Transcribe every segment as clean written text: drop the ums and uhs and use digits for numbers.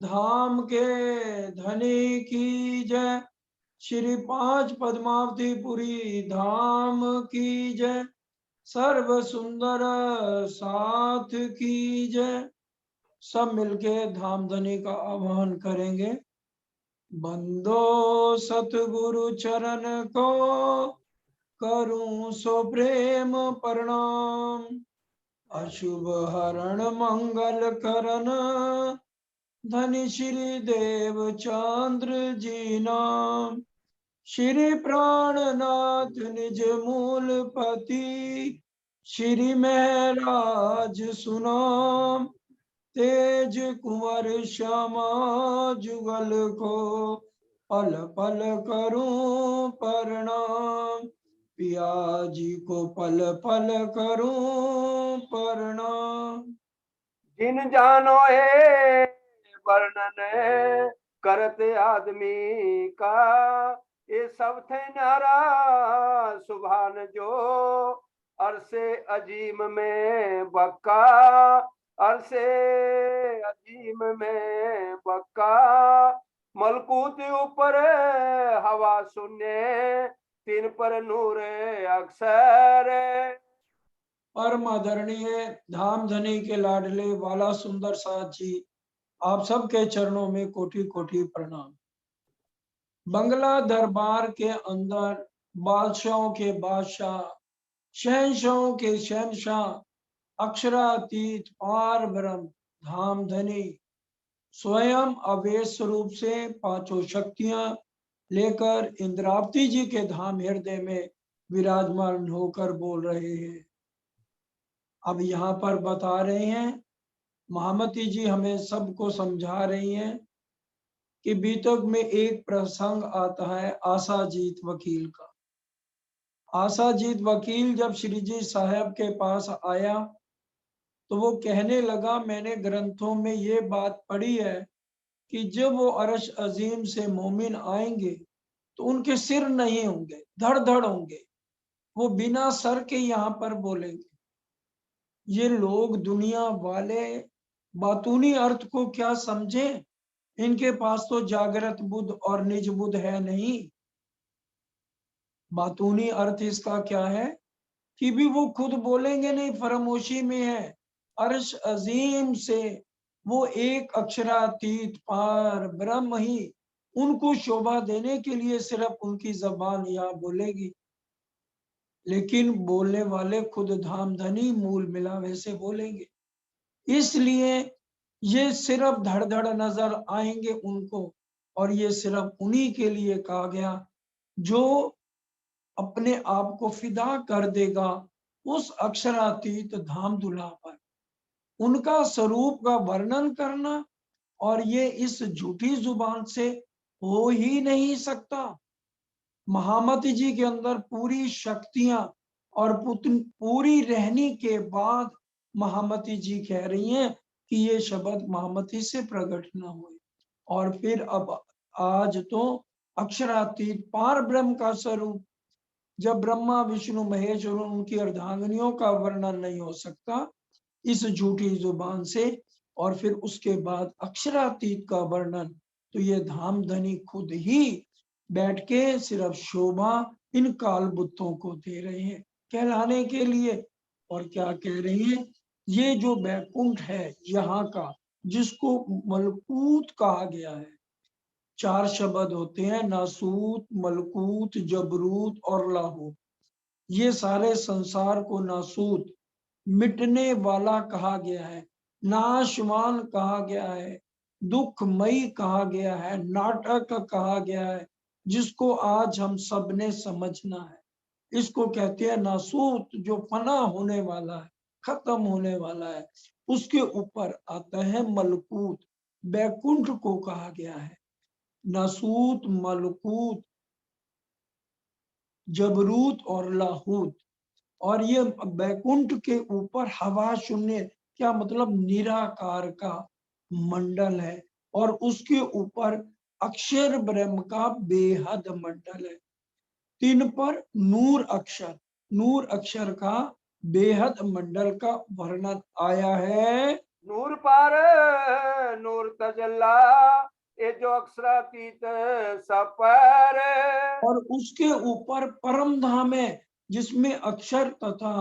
धाम के धनी की जय। श्री पांच पद्मावतीपुरी धाम की जय। सर्व सुंदर साथ की जय। सब मिलके धाम धनी का आह्वान करेंगे। बंदो सतगुरु चरण को, करूं सो प्रेम प्रणाम। अशुभ हरण मंगल करण, धनी श्री देव चंद्र जी नाम। श्री प्राणनाथ निज मूल पति, श्री महराज सुनाम। तेज कुंवर श्यामा जुगल को, पल पल करूं प्रणाम। पिया जी को पल पल करूं प्रणाम। जिन जानो है वर्णन करत आदमी का, ये सब थे न्यारा सुभान जो अरसे अजीम में बक्का। अरसे अजीम में बक्का। मलकूत ऊपर हवा शून्य, तीन पर नूर अक्षर। परम आदरणीय धाम धनी के लाडले वाला सुंदर साथ जी, आप सबके चरणों में कोटि कोटि प्रणाम। बंगला दरबार के अंदर बादशाहों के बादशाह, शहंशाहों के शहंशाह, अक्षरातीत पार ब्रह्म धाम धनी स्वयं अवेश रूप से पांचों शक्तियां लेकर इंद्रावती जी के धाम हृदय में विराजमान होकर बोल रहे हैं। अब यहाँ पर बता रहे हैं, महामती जी हमें सबको समझा रही हैं कि बीतक में एक प्रसंग आता है आशाजीत वकील का। आशाजीत वकील जब श्री जी साहब के पास आया तो वो कहने लगा, मैंने ग्रंथों में ये बात पढ़ी है कि जब वो अरश अजीम से मोमिन आएंगे तो उनके सिर नहीं होंगे, धड़ धड़ होंगे, वो बिना सर के यहाँ पर बोलेंगे। ये लोग दुनिया वाले बातूनी अर्थ को क्या समझे, इनके पास तो जागृत बुद्ध और निज बुद्ध है नहीं। बातूनी अर्थ इसका क्या है कि भी वो खुद बोलेंगे नहीं, फरामोशी में है। अर्श अजीम से वो एक अक्षरातीत पार ब्रह्म ही उनको शोभा देने के लिए सिर्फ उनकी जबान यहाँ बोलेगी, लेकिन बोलने वाले खुद धाम धनी मूल मिलावे से बोलेंगे। इसलिए ये सिर्फ धड़ धड़ नजर आएंगे उनको, और ये सिर्फ उन्हीं के लिए कहा गया जो अपने आप को फिदा कर देगा उस अक्षरातीत धाम दुल्हा पर। उनका स्वरूप का वर्णन करना और ये इस झूठी जुबान से हो ही नहीं सकता। महामती जी के अंदर पूरी शक्तियां और पूरी रहने के बाद महामती जी कह रही हैं कि ये शब्द महामती से प्रकट न हुए। और फिर अब आज तो अक्षरातीत पार ब्रह्म का स्वरूप, जब ब्रह्मा विष्णु महेश और उनकी अर्धांगिनियों का वर्णन नहीं हो सकता इस झूठी जुबान से, और फिर उसके बाद अक्षरातीत का वर्णन, तो ये धाम धनी खुद ही बैठ के सिर्फ शोभा इन काल बुद्धों को दे रहे हैं कहलाने के लिए। और क्या कह रही हैं, ये जो बैकुंठ है यहाँ का, जिसको मलकूत कहा गया है, चार शब्द होते हैं, नासूत, मलकूत, जबरूत और लाहूत। ये सारे संसार को नासूत, मिटने वाला कहा गया है, नाशवान कहा गया है, दुखमयी कहा गया है, नाटक कहा गया है, जिसको आज हम सब ने समझना है। इसको कहते हैं नासूत, जो फना होने वाला है, खत्म होने वाला है। उसके ऊपर आता है मलकूत, बैकुंठ को कहा गया है। नासूत, मलकूत, जबरूत और लाहूत। और ये बैकुंठ के ऊपर हवा शून्य, क्या मतलब निराकार का मंडल है, और उसके ऊपर अक्षर ब्रह्म का बेहद मंडल है। तीन पर नूर अक्षर, नूर अक्षर का बेहद मंडल का वर्णन आया है। नूर पार नूर तजल्ला, ये जो अक्षरातीत सब पर। और उसके ऊपर परम धाम है जिसमें अक्षर तथा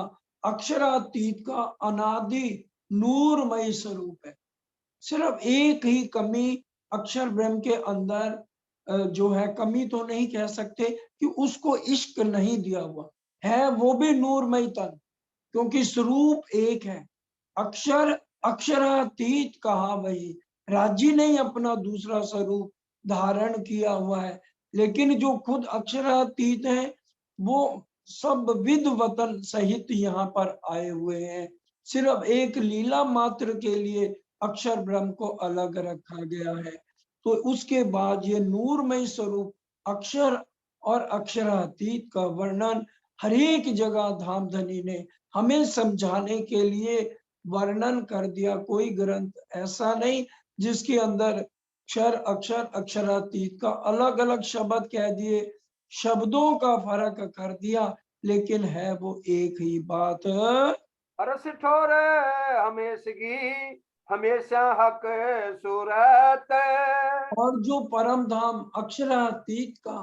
अक्षरातीत का अनादि नूरमय स्वरूप है। सिर्फ एक ही कमी अक्षर ब्रह्म के अंदर जो है, कमी तो नहीं कह सकते कि उसको इश्क नहीं दिया हुआ है, वो भी नूरमय तन, क्योंकि स्वरूप एक है। अक्षर अक्षरातीत कहा वही, राजी नहीं अपना दूसरा स्वरूप धारण किया हुआ है, लेकिन जो खुद अक्षरातीत है वो सब विद वतन सहित यहाँ पर आए हुए हैं। सिर्फ एक लीला मात्र के लिए अक्षर ब्रह्म को अलग रखा गया है। तो उसके बाद ये नूरमय स्वरूप अक्षर और अक्षरातीत का वर्णन हर एक जगह धामधनी ने हमें समझाने के लिए वर्णन कर दिया। कोई ग्रंथ ऐसा नहीं जिसके अंदर अक्षर अक्षर अक्षरातीत का अलग अलग शब्द कह दिए, शब्दों का फर्क कर दिया, लेकिन है वो एक ही बात। अरस ठोर हमेशगी, हमेशा हक सूरत। और जो परम धाम अक्षरातीत का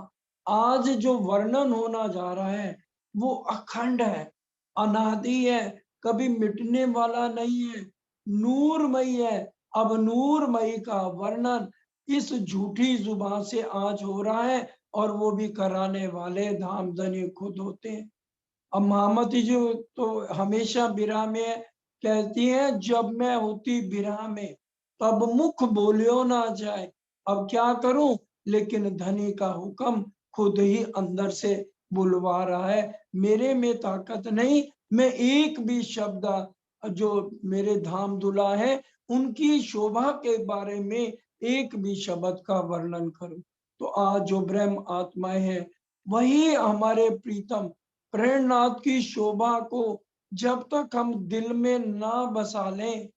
आज जो वर्णन होना जा रहा है वो अखंड है, अनादि है, कभी मिटने वाला नहीं है, नूरमयी है। अब नूरमयी का वर्णन इस झूठी जुबान से आज हो रहा है, और वो भी कराने वाले धामधनी खुद होते हैं। अब महामती जी तो हमेशा विरह में कहती हैं, जब मैं होती विरह में तब मुख बोलियो ना जाए। अब क्या करूं, लेकिन धनी का हुक्म खुद ही अंदर से बुलवा रहा है। मेरे में ताकत नहीं, मैं एक भी शब्द जो मेरे धाम दुला है उनकी शोभा के बारे में एक भी शब्द का वर्णन करूं। तो आज जो ब्रह्म आत्माएं हैं वही हमारे प्रीतम प्रेरणाथ की शोभा को जब तक हम दिल में ना बसा लें,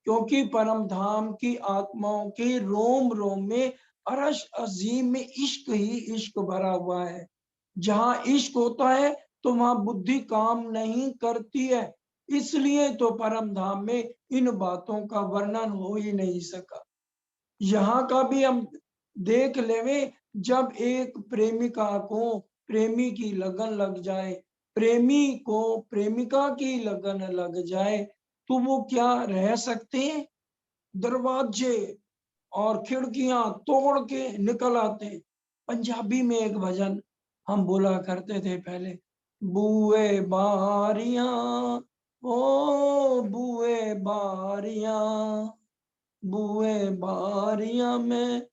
क्योंकि परम धाम की आत्माओं के रोम रोम में अरश अजीम में इश्क ही इश्क भरा हुआ है। जहां इश्क होता है तो वहां बुद्धि काम नहीं करती है। इसलिए तो परम धाम में इन बातों का वर्णन हो ही नहीं सका। यहाँ का भी हम देख लेवे, जब एक प्रेमिका को प्रेमी की लगन लग जाए, प्रेमी को प्रेमिका की लगन लग जाए, तो वो क्या रह सकते हैं? दरवाजे और खिड़कियां तोड़ के निकल आते हैं। पंजाबी में एक भजन हम बोला करते थे पहले, बुए बारियां, ओ बुए बारियां, बुए बारियां में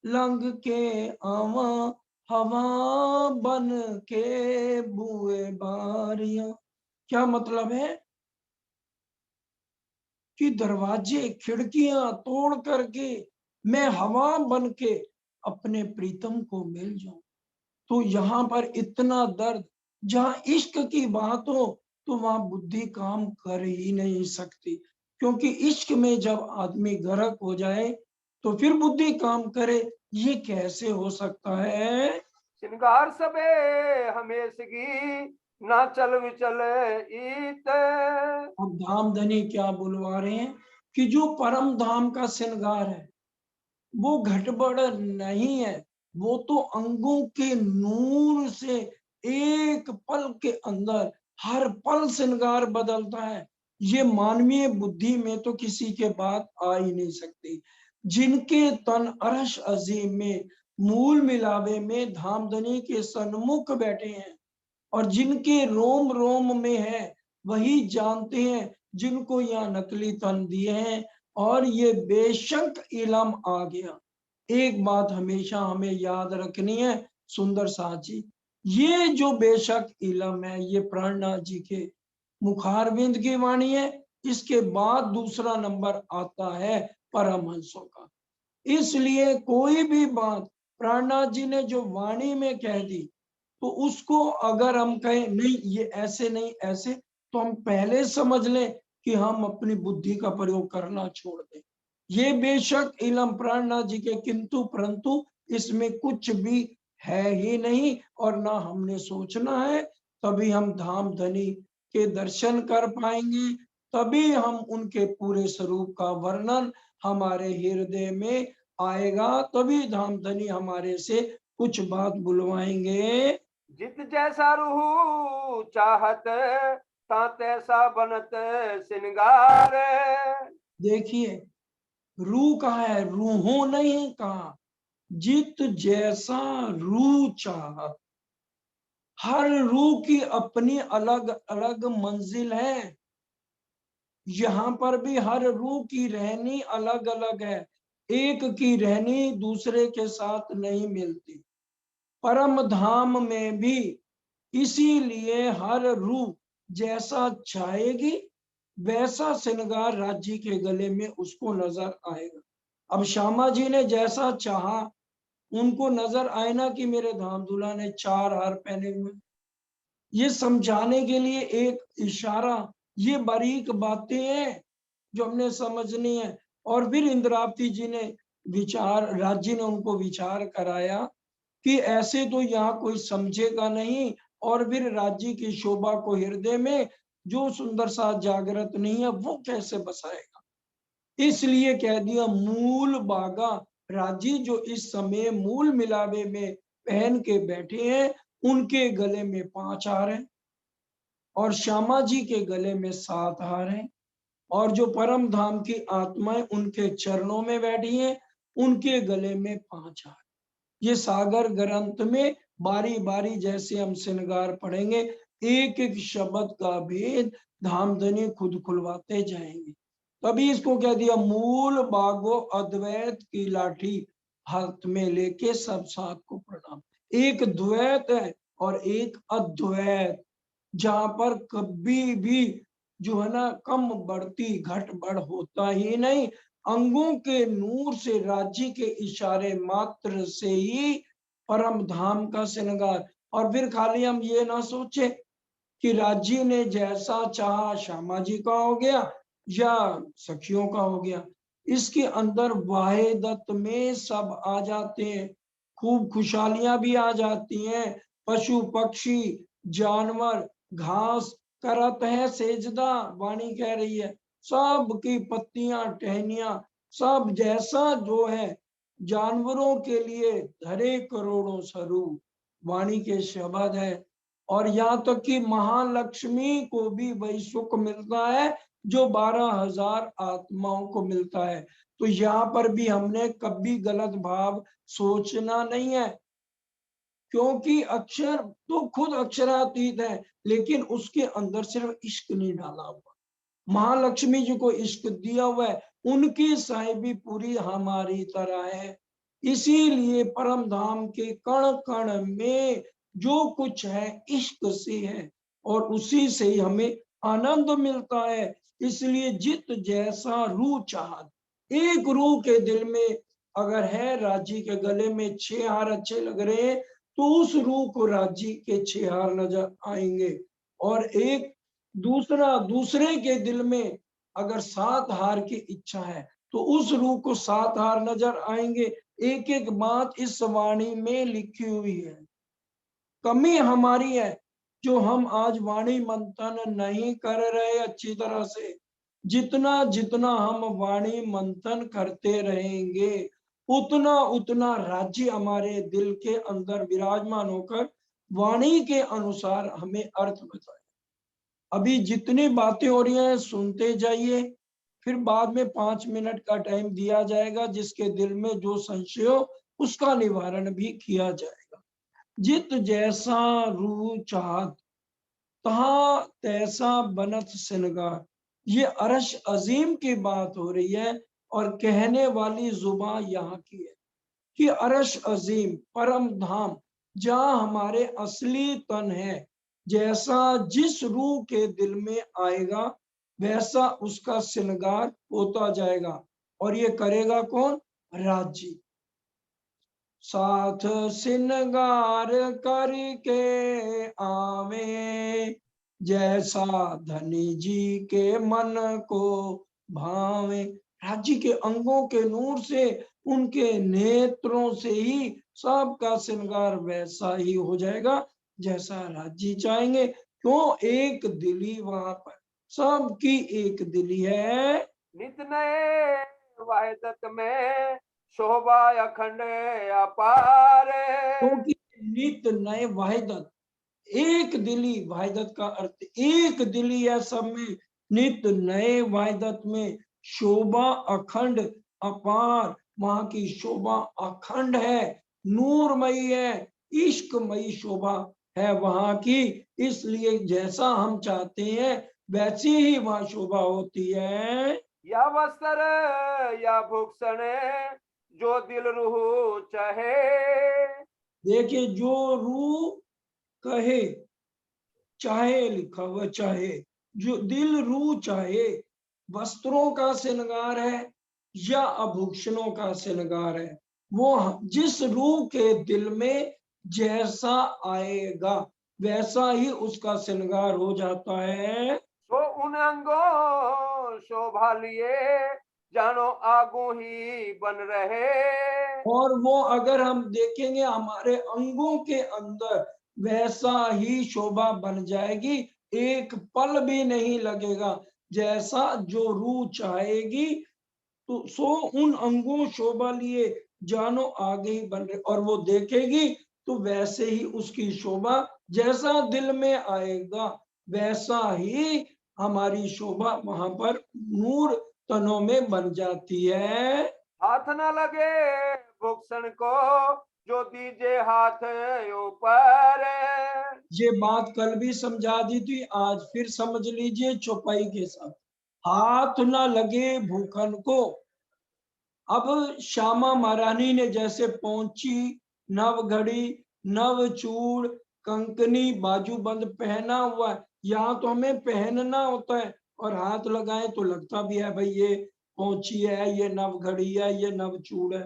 लंघ के आवा, हवा बन के बुए बारियां। क्या मतलब है कि दरवाजे खिड़कियां तोड़ करके मैं हवा बन के अपने प्रीतम को मिल जाऊं। तो यहाँ पर इतना दर्द, जहां इश्क की बात हो तो वहां बुद्धि काम कर ही नहीं सकती, क्योंकि इश्क में जब आदमी गर्क हो जाए तो फिर बुद्धि काम करे, ये कैसे हो सकता है? श्रृंगार सबे हमेशगी, ना चल विचल ईत। अब धाम धनी क्या बुलवा रहे हैं कि जो परम धाम का श्रृंगार है वो घटबड़ नहीं है, वो तो अंगों के नूर से एक पल के अंदर हर पल श्रृंगार बदलता है। ये मानवीय बुद्धि में तो किसी के बात आ ही नहीं सकती। जिनके तन अरश अजीम में मूल मिलावे में धामधनी के सन्मुख बैठे हैं, और जिनके रोम रोम में है वही जानते हैं, जिनको यहाँ नकली तन दिए हैं। और ये बेशक इलम आ गया। एक बात हमेशा हमें याद रखनी है सुंदर साथ जी, ये जो बेशक इलम है ये प्राणनाथ जी के मुखारविंद की वाणी है। इसके बाद दूसरा नंबर आता है परमहंसों का। इसलिए कोई भी बात प्राणनाथ जी ने जो वाणी में कह दी, तो उसको अगर हम कहें नहीं ये ऐसे नहीं ऐसे, तो हम पहले समझ लें कि हम अपनी बुद्धि का प्रयोग करना छोड़ दें। ये बेशक इलम प्राणनाथ जी के, किंतु परंतु इसमें कुछ भी है ही नहीं, और ना हमने सोचना है। तभी हम धाम धनी के दर्शन कर पाएंगे, तभी हम उनके पूरे स्वरूप का वर्णन हमारे हृदय में आएगा, तभी धाम धनी हमारे से कुछ बात बुलवाएंगे। जित जैसा रूह चाहत, ता तैसा बनत सिंगार। देखिए, रूह कहा है, रूहों नहीं कहा। जित जैसा रूह चाहत, हर रूह की अपनी अलग अलग मंजिल है। यहाँ पर भी हर रूह की रहनी अलग अलग है, एक की रहनी दूसरे के साथ नहीं मिलती। परम धाम में भी इसीलिए हर रूह जैसा चाहेगी वैसा श्रृंगार राज्य के गले में उसको नजर आएगा। अब श्यामा जी ने जैसा चाहा, उनको नजर आए ना कि मेरे धाम दूल्हा ने 4 हार पहने हुए। ये समझाने के लिए एक इशारा, ये बारीक बातें हैं जो हमने समझनी है। और फिर इंद्रावती जी ने विचार, राज्य ने उनको विचार कराया कि ऐसे तो यहाँ कोई समझेगा नहीं, और फिर राज्य की शोभा को हृदय में जो सुंदर सा जागृत नहीं है वो कैसे बसाएगा। इसलिए कह दिया मूल बागा। राजी जो इस समय मूल मिलावे में पहन के बैठे हैं, उनके गले में 5 हार हैं और श्यामा जी के गले में 7 हार हैं। और जो परम धाम की आत्माएं उनके चरणों में बैठी हैं, उनके गले में 5 हार। ये सागर ग्रंथ में बारी बारी जैसे हम श्रृंगार पढ़ेंगे, एक एक शब्द का भेद धामधनी खुद खुलवाते जाएंगे। तभी इसको कह दिया मूल बागो अद्वैत की लाठी, हाथ में लेके सब साथ को प्रणाम। एक द्वैत है और एक अद्वैत, जहां पर कभी भी जो है ना कम बढ़ती घट बढ़ होता ही नहीं। अंगों के नूर से राज्य के इशारे मात्र से ही परम धाम का श्रृंगार। और फिर खाली हम ये ना सोचे कि राज्य ने जैसा चाहा श्यामा जी का हो गया या सखियों का हो गया। इसके अंदर वाहिदत में सब आ जाते हैं, खूब खुशहालियां भी आ जाती हैं। पशु पक्षी जानवर घास करत है सेजदा, वाणी कह रही है, सब की पत्तियां टहनियां सब जैसा जो है जानवरों के लिए धरे करोड़ों स्वरूप, वाणी के शब्द है। और यहाँ तक कि महालक्ष्मी को भी वही सुख मिलता है जो 12,000 आत्माओं को मिलता है। तो यहाँ पर भी हमने कभी गलत भाव सोचना नहीं है, क्योंकि अक्षर तो खुद अक्षरातीत है, लेकिन उसके अंदर सिर्फ इश्क नहीं डाला हुआ। महालक्ष्मी जी को इश्क दिया हुआ है, उनकी साहिबी पूरी हमारी तरह है। इसीलिए परम धाम के कण कण में जो कुछ है इश्क से है, और उसी से ही हमें आनंद मिलता है। इसलिए जित जैसा रूह चाहत, एक रूह के दिल में अगर है राजी के गले में 6 हार अच्छे लग रहे हैं, तो उस रूह को राजी के 6 हार नजर आएंगे। और एक दूसरे के दिल में अगर 7 हार की इच्छा है, तो उस रूह को 7 हार नजर आएंगे। एक एक बात इस वाणी में लिखी हुई है। कमी हमारी है जो हम आज वाणी मंथन नहीं कर रहे अच्छी तरह से। जितना जितना हम वाणी मंथन करते रहेंगे, उतना उतना राज्य हमारे दिल के अंदर विराजमान होकर वाणी के अनुसार हमें अर्थ बताए। अभी जितनी बातें हो रही हैं सुनते जाइए, फिर बाद में 5 मिनट का टाइम दिया जाएगा, जिसके दिल में जो संशय हो उसका निवारण भी किया जाएगा। जित जैसा रूह चाहत, तहा तैसा बनत श्रृंगार। ये अर्श अजीम की बात हो रही है, और कहने वाली जुबान यहाँ की है कि अर्श अजीम परम धाम, जहां हमारे असली तन है, जैसा जिस रूह के दिल में आएगा वैसा उसका श्रृंगार होता जाएगा। और ये करेगा कौन? राज्य। साथ श्रृंगार करके आवे, जैसा धनी जी के मन को भावे। राज्य के अंगों के नूर से, उनके नेत्रों से ही सबका श्रृंगार वैसा ही हो जाएगा जैसा राज्य चाहेंगे। क्यों? एक दिली वहां पर सबकी एक दिली है। नित नए वाहिदत में शोभा अखंड अपार। क्योंकि नित नए वाहिदत, एक दिली, वाहिदत का अर्थ एक दिली है सब में। नित नए वाहिदत में शोभा अखंड अपार, वहां की शोभा अखंड है, नूरमयी है, इश्कमयी शोभा है वहां की। इसलिए जैसा हम चाहते हैं वैसी ही वहां शोभा होती है। या वस्त्र या भूषण जो दिल रूह चाहे। देखिए, जो रूह कहे, चाहे लिखा हुआ चाहे, जो दिल रूह चाहे, वस्त्रों का श्रृंगार है या आभूषणों का श्रृंगार है, वो जिस रूह के दिल में जैसा आएगा वैसा ही उसका श्रृंगार हो जाता है। सो उन अंगों शोभा लिए जानो आगू ही बन रहे। और वो अगर हम देखेंगे हमारे अंगों के अंदर वैसा ही शोभा बन जाएगी, एक पल भी नहीं लगेगा। जैसा जो रूह चाहेगी तो सो उन अंगों शोभा लिए जानो आगे ही बन रहे, और वो देखेगी तो वैसे ही उसकी शोभा, जैसा दिल में आएगा वैसा ही हमारी शोभा वहां पर नूर तनों में बन जाती है। हाथ न लगे भूषण को जो दीजे हाथ ऊपर। ये बात कल भी समझा दी थी, आज फिर समझ लीजिए चौपाई के साथ। हाथ ना लगे भूखन को। अब श्यामा महारानी ने जैसे पहुंची, नव घड़ी, नव चूड़, कंकनी, बाजूबंद पहना हुआ है, यहाँ तो हमें पहनना होता है और हाथ लगाए तो लगता भी है भाई ये पहुंची है, ये नव घड़ी है, ये नव चूड़ है।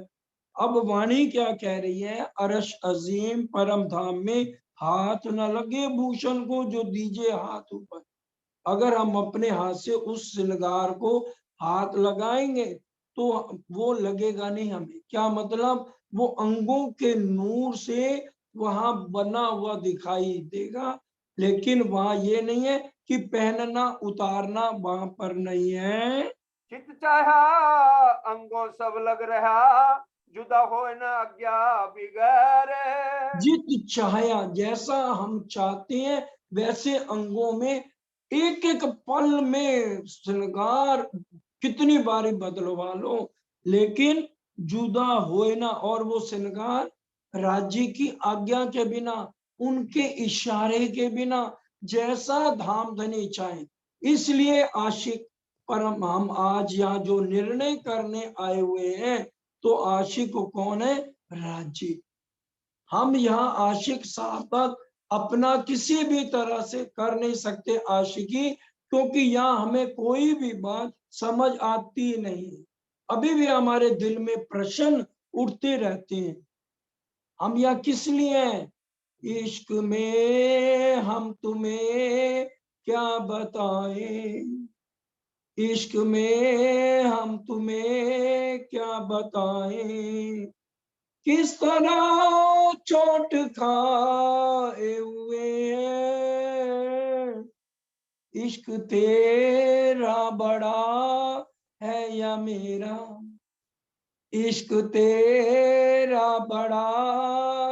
अब वाणी क्या कह रही है, अरश अजीम परम धाम में हाथ न लगे भूषण को जो दीजे हाथ ऊपर। अगर हम अपने हाथ से उस श्रृंगार को हाथ लगाएंगे तो वो लगेगा नहीं हमें। क्या मतलब, वो अंगों के नूर से वहां बना हुआ दिखाई देगा, लेकिन वहां ये नहीं है कि पहनना उतारना वहां पर नहीं है। चित चाहा अंगों सब लग रहा जुदा हो न अज्ञा बिगर। जित चाहया, जैसा हम चाहते हैं वैसे अंगों में एक एक पल में श्रृंगार कितनी बारी बदलवा लो, लेकिन जुदा होए ना। और वो श्रृंगार राज्य की आज्ञा के बिना, उनके इशारे के बिना, जैसा धाम धनी चाहे। इसलिए आशिक परम, हम आज यहाँ जो निर्णय करने आए हुए हैं, तो आशिक कौन है, राज्य। हम यहाँ आशिक साहब अपना किसी भी तरह से कर नहीं सकते आशिकी, क्योंकि यहाँ हमें कोई भी बात समझ आती नहीं। अभी भी हमारे दिल में प्रश्न उठते रहते हैं, हम यहाँ किस लिए हैं। इश्क में हम तुम्हें क्या बताएं, इश्क में हम तुम्हें क्या बताएं, किस तरह चोट खाए हुए हैं। इश्क तेरा बड़ा है या मेरा, इश्क तेरा बड़ा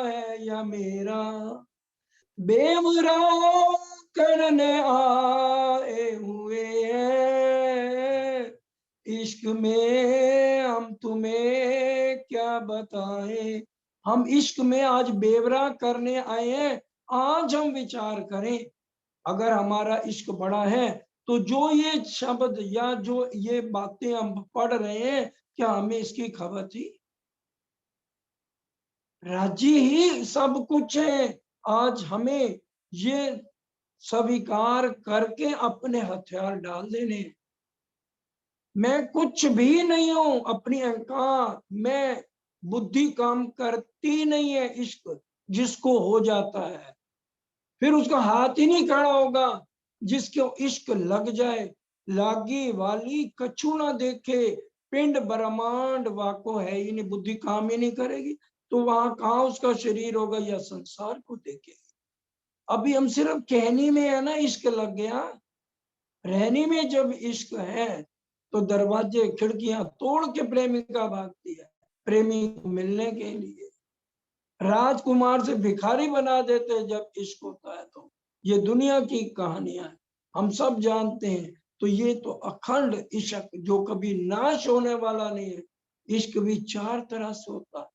है या मेरा, बेवरा करने आए हुए हैं। इश्क में हम तुम्हें क्या बताएं। हम इश्क में आज बेवरा करने आए हैं। आज हम विचार करें, अगर हमारा इश्क बड़ा है तो जो ये शब्द या जो ये बातें हम पढ़ रहे हैं, क्या हमें इसकी खबर थी। राज्य ही सब कुछ है। आज हमें ये स्वीकार करके अपने हथियार डाल देने, मैं कुछ भी नहीं हूं, अपनी अहंकार, मैं बुद्धि काम करती नहीं है। इश्क जिसको हो जाता है फिर उसका हाथ ही नहीं खड़ा होगा। जिसको इश्क लग जाए, लागी वाली कछु ना देखे, पिंड ब्रह्मांड वाको है ही नहीं, बुद्धि काम ही नहीं करेगी तो वहां कहाँ उसका शरीर होगा या संसार को देखेगी। अभी हम सिर्फ कहने में है ना इश्क लग गया, रहनी में जब इश्क है तो दरवाजे खिड़कियां तोड़ के प्रेमिका भागती है प्रेमी को मिलने के लिए। राजकुमार से भिखारी बना देते हैं जब इश्क होता है। तो ये दुनिया की कहानियां हैं, हम सब जानते हैं। तो ये तो अखंड इश्क जो कभी नाश होने वाला नहीं है। इश्क भी चार तरह से होता है,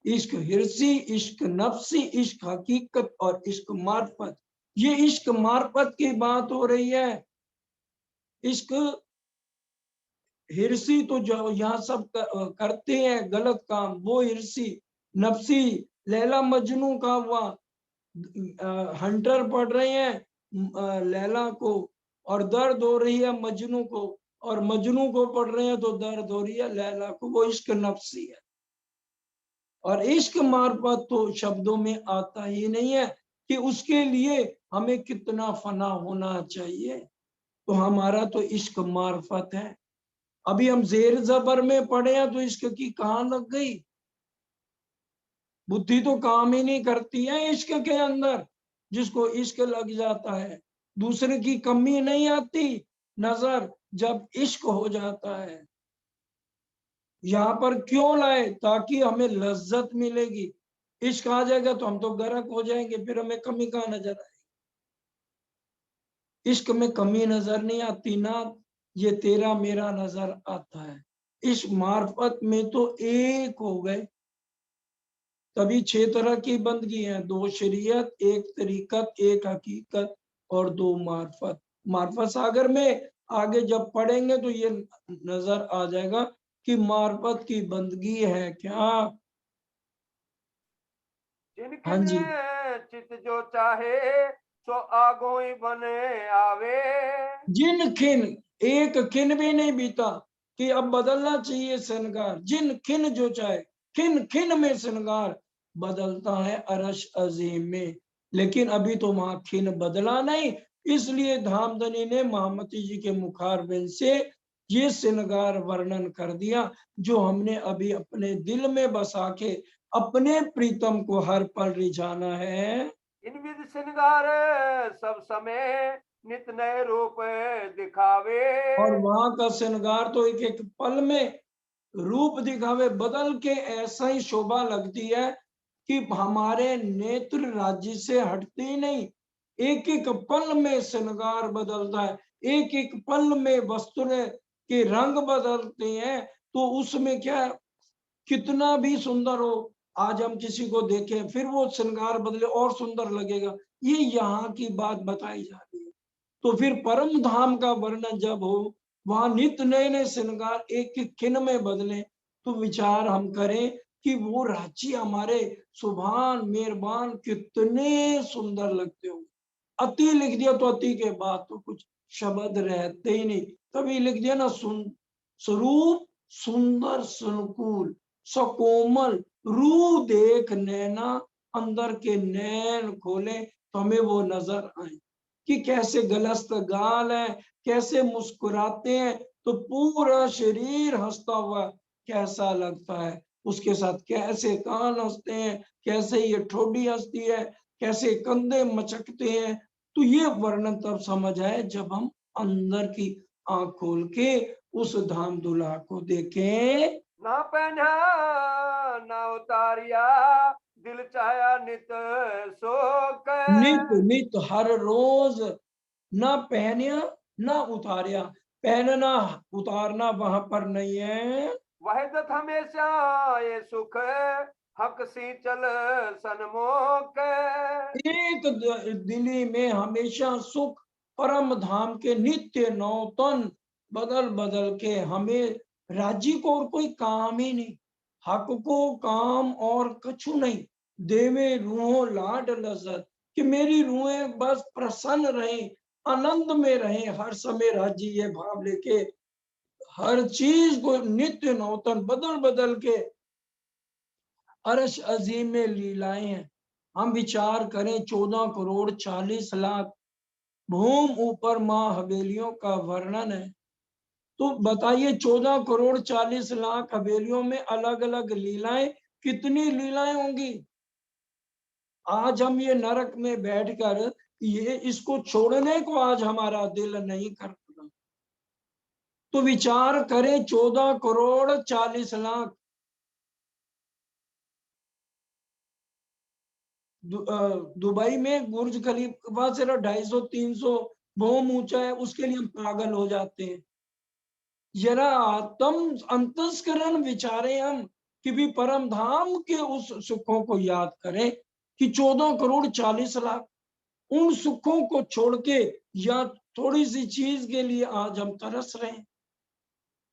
इश्क हिरसी, इश्क नफ्सी, इश्क हकीकत और इश्क मार्फत। ये इश्क मार्फत की बात हो रही है। इश्क हिरसी तो जो यहाँ सब करते हैं गलत काम, वो हिरसी। नफ्सी, लैला मजनू का हुआ, हंटर पढ़ रहे हैं लैला को और दर्द हो रही है मजनू को, और मजनू को पढ़ रहे हैं तो दर्द हो रही है लैला को, वो इश्क नफ्सी है। और इश्क मार्फत तो शब्दों में आता ही नहीं है कि उसके लिए हमें कितना फना होना चाहिए। तो हमारा तो इश्क मार्फत है। अभी हम जेर जबर में पढ़े हैं तो इश्क की कहाँ लग गई? बुद्धि तो काम ही नहीं करती है इश्क के अंदर। जिसको इश्क लग जाता है दूसरे की कमी नहीं आती नजर जब इश्क हो जाता है। यहाँ पर क्यों लाए? ताकि हमें लज्जत मिलेगी। इश्क आ जाएगा तो हम तो गर्क हो जाएंगे, फिर हमें कमी कहाँ नजर आएगी? इश्क में कमी नजर नहीं आती ना, ये तेरा मेरा नजर आता है। इस मार्फत में तो एक हो गए। तभी 6 तरह की बंदगी है, 2 शरीयत, 1 तरीकत, 1 हकीकत और 2 मार्फत। मार्फत सागर में आगे जब पढ़ेंगे तो ये नजर आ जाएगा कि मार्फत की बंदगी है क्या। हाँ जिनकिन जी, चित जो चाहे सो आगोई बने आवे। जिन खिन, एक खिन भी नहीं बीता कि अब बदलना चाहिए श्रृंगार। जिन खिन जो चाहे, खिन खिन में श्रृंगार बदलता है अरश अजीम में। लेकिन अभी तो वहां खिन बदला नहीं, इसलिए धामधनी ने महामती जी के मुखारबिंद से ये श्रृंगार वर्णन कर दिया जो हमने अभी अपने दिल में बसा के अपने प्रीतम को हर पल रिझाना है। इन विध श्रृंगार सब समय नित नए रूप दिखावे। और वहां का श्रृंगार तो एक एक पल में रूप दिखावे बदल के ऐसा ही शोभा लगती है कि हमारे नेत्र राज्य से हटते ही नहीं। एक एक पल में श्रृंगार बदलता है, एक एक पल में वस्त्र के रंग बदलते हैं। तो उसमें क्या, कितना भी सुंदर हो, आज हम किसी को देखें फिर वो श्रृंगार बदले और सुंदर लगेगा। ये यहाँ की बात बताई जा रही है। तो फिर परम धाम का वर्णन जब हो, वहां नित नए नए श्रृंगार एक एक खिन में बदले, तो विचार हम करें कि वो राज्य हमारे सुभान मेहरबान कितने सुंदर लगते हो। अति लिख दिया तो अति के बाद तो कुछ शब्द रहते ही नहीं। तभी लिख दिया ना, स्वरूप सुंदर संकुल सकोमल, रू देख नैना, अंदर के नैन खोले तो हमें वो नजर आए कि कैसे गलस्त गाल है, कैसे मुस्कुराते हैं तो पूरा शरीर हंसता हुआ कैसा लगता है। उसके साथ कैसे कान हंसते हैं, कैसे ये ठोडी हंसती है, कैसे कंधे मचकते हैं। तो ये वर्णन तब समझ आए जब हम अंदर की आंख खोल के उस धाम दुल्हा को देखें। ना पहना ना उतारिया दिल चाया नित शोक। नित नित हर रोज, ना पहनिया ना उतारिया। पहनना उतारना वहां पर नहीं है। वहदत हमेशा ये सुख हक सी चल सनमोक। एक दिली में हमेशा सुख, परम धाम के नित्य नौतन बदल बदल के हमें राज्य को और कोई काम ही नहीं। हक को काम और कछु नहीं, देवे रूहों लाड लज्जत कि मेरी रूहें बस प्रसन्न रहे, आनंद में रहे हर समय। राज्य ये भाव लेके हर चीज को नित्य नौतन बदल बदल के अरश अजीम में लीलाएं हैं। हम विचार करें 14 करोड़ 40 लाख भूम ऊपर माँ हवेलियों का वर्णन है। तो बताइए 14 करोड़ 40 लाख हवेलियों में अलग अलग लीलाएं, कितनी लीलाएं होंगी। आज हम ये नरक में बैठकर ये इसको छोड़ने को आज हमारा दिल नहीं करता। तो विचार करें, 14 करोड़ 40 लाख दुबई में बुर्ज खलीफा सिर्फ 250-300 बोम ऊंचा है, उसके लिए हम पागल हो जाते हैं। जरा आत्म अंतस्करण विचारे हम कि भी परम धाम के उस सुखों को याद करें कि 14 करोड़ 40 लाख उन सुखों को छोड़ के या थोड़ी सी चीज के लिए आज हम तरस रहे हैं।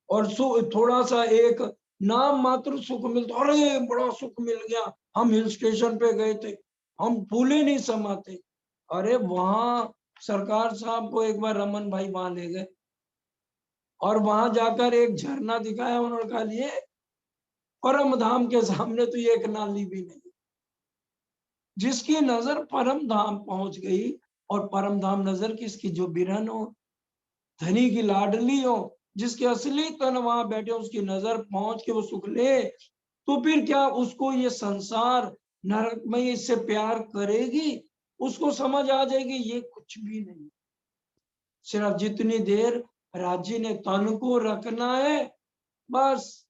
और थोड़ा सा एक नाम मात्र सुख मिलता, अरे बड़ा सुख मिल गया, हम हिल स्टेशन पे गए थे, हम फूले नहीं समाते। अरे वहां सरकार साहब को एक बार रमन भाई वहां ले गए और वहां जाकर एक झरना दिखाया, उन्होंने कहा ये परम धाम के सामने तो ये एक नाली भी नहीं। जिसकी नजर परम धाम पहुंच गई, और परम धाम नजर किसकी, जो बिरहन हो, धनी की लाडली हो, जिसके असली तन वहां बैठे, उसकी नजर पहुंच के वो सुख ले, तो फिर क्या उसको ये संसार नरकमय इससे प्यार करेगी? उसको समझ आ जाएगी ये कुछ भी नहीं। सिर्फ जितनी देर राज्य ने तन को रखना है, बस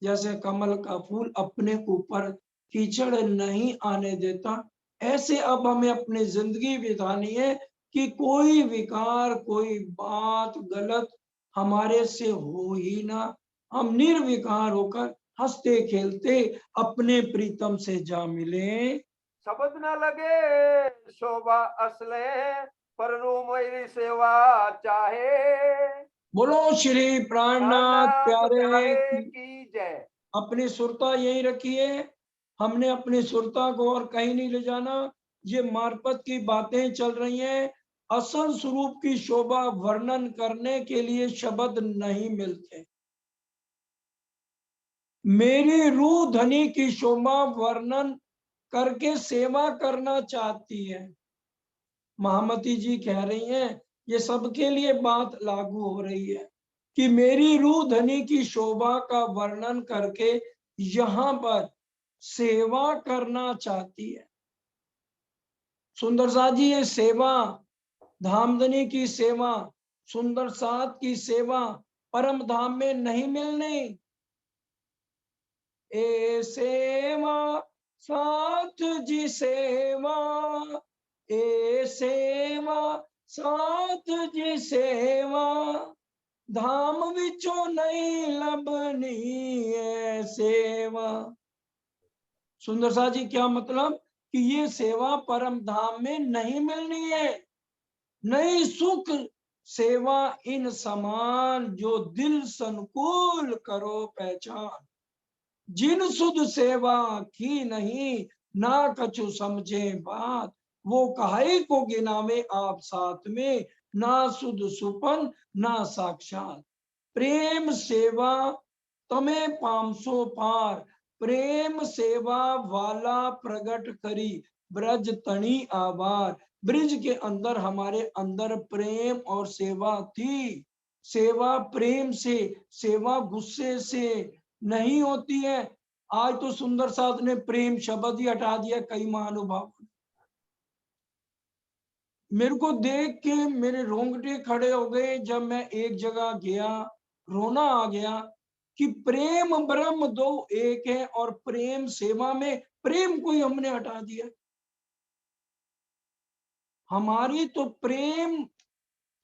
जैसे कमल का फूल अपने ऊपर कीचड़ नहीं आने देता, ऐसे अब हमें अपनी जिंदगी बितानी है कि कोई विकार, कोई बात गलत हमारे से हो ही ना। हम निर्विकार होकर हंसते खेलते अपने प्रीतम से जा मिले। शब्द न लगे शोभा असले, पर मेरी सेवा चाहे। बोलो श्री प्राणनाथ प्राणनाथ प्यारे प्यारे की। की जय। अपनी सुरता यही रखिए, हमने अपनी सुरता को और कहीं नहीं ले जाना। ये मार्फत की बातें चल रही हैं, असल स्वरूप की शोभा वर्णन करने के लिए शब्द नहीं मिलते। मेरी रूह धनी की शोभा वर्णन करके सेवा करना चाहती है। महामती जी कह रही हैं, ये सबके लिए बात लागू हो रही है कि मेरी रूह धनी की शोभा का वर्णन करके यहाँ पर सेवा करना चाहती है। सुंदर साथ जी, ये सेवा, धामधनी की सेवा, सुंदर साथ की सेवा परम धाम में नहीं मिलनी। ए सेवा साथ जी सेवा, ए सेवा साथ जी सेवा, धाम विचों नहीं लभनी है सेवा। सुंदर साथ जी, क्या मतलब कि ये सेवा परम धाम में नहीं मिलनी है। नहीं सुख सेवा इन समान, जो दिल संकुल करो पहचान। जिन सुध सेवा की नहीं, ना कछु समझे बात, वो काहे को गिनावे आप साथ में, ना सुध सुपन ना साक्षात। प्रेम सेवा तमे 500 पार, प्रेम सेवा वाला प्रगट करी ब्रज तणी आवार। ब्रिज के अंदर, हमारे अंदर प्रेम और सेवा थी। सेवा प्रेम से, सेवा गुस्से से नहीं होती है। आज तो सुंदर साथ ने प्रेम शब्द ही हटा दिया कई महानुभाव। मेरे को देख के मेरे रोंगटे खड़े हो गए जब मैं एक जगह गया, रोना आ गया कि प्रेम ब्रह्म दो एक है, और प्रेम सेवा में प्रेम को ही हमने हटा दिया। हमारी तो प्रेम,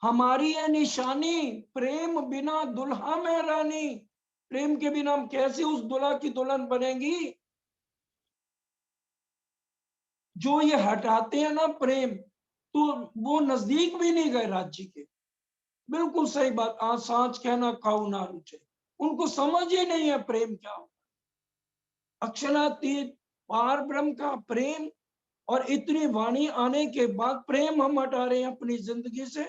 हमारी है निशानी, प्रेम बिना दुल्हा में रानी। प्रेम के बिना हम कैसे उस दुल्हा की दुल्हन बनेगी? जो ये हटाते हैं ना प्रेम, तो वो नजदीक भी नहीं गए राज्य के। बिल्कुल सही बात, आज सांच कहना खाऊ ना रुचे। उनको समझ ही नहीं है प्रेम क्या हो। अक्षरातीत पार ब्रह्म का प्रेम, और इतनी वाणी आने के बाद प्रेम हम हटा रहे हैं अपनी जिंदगी से।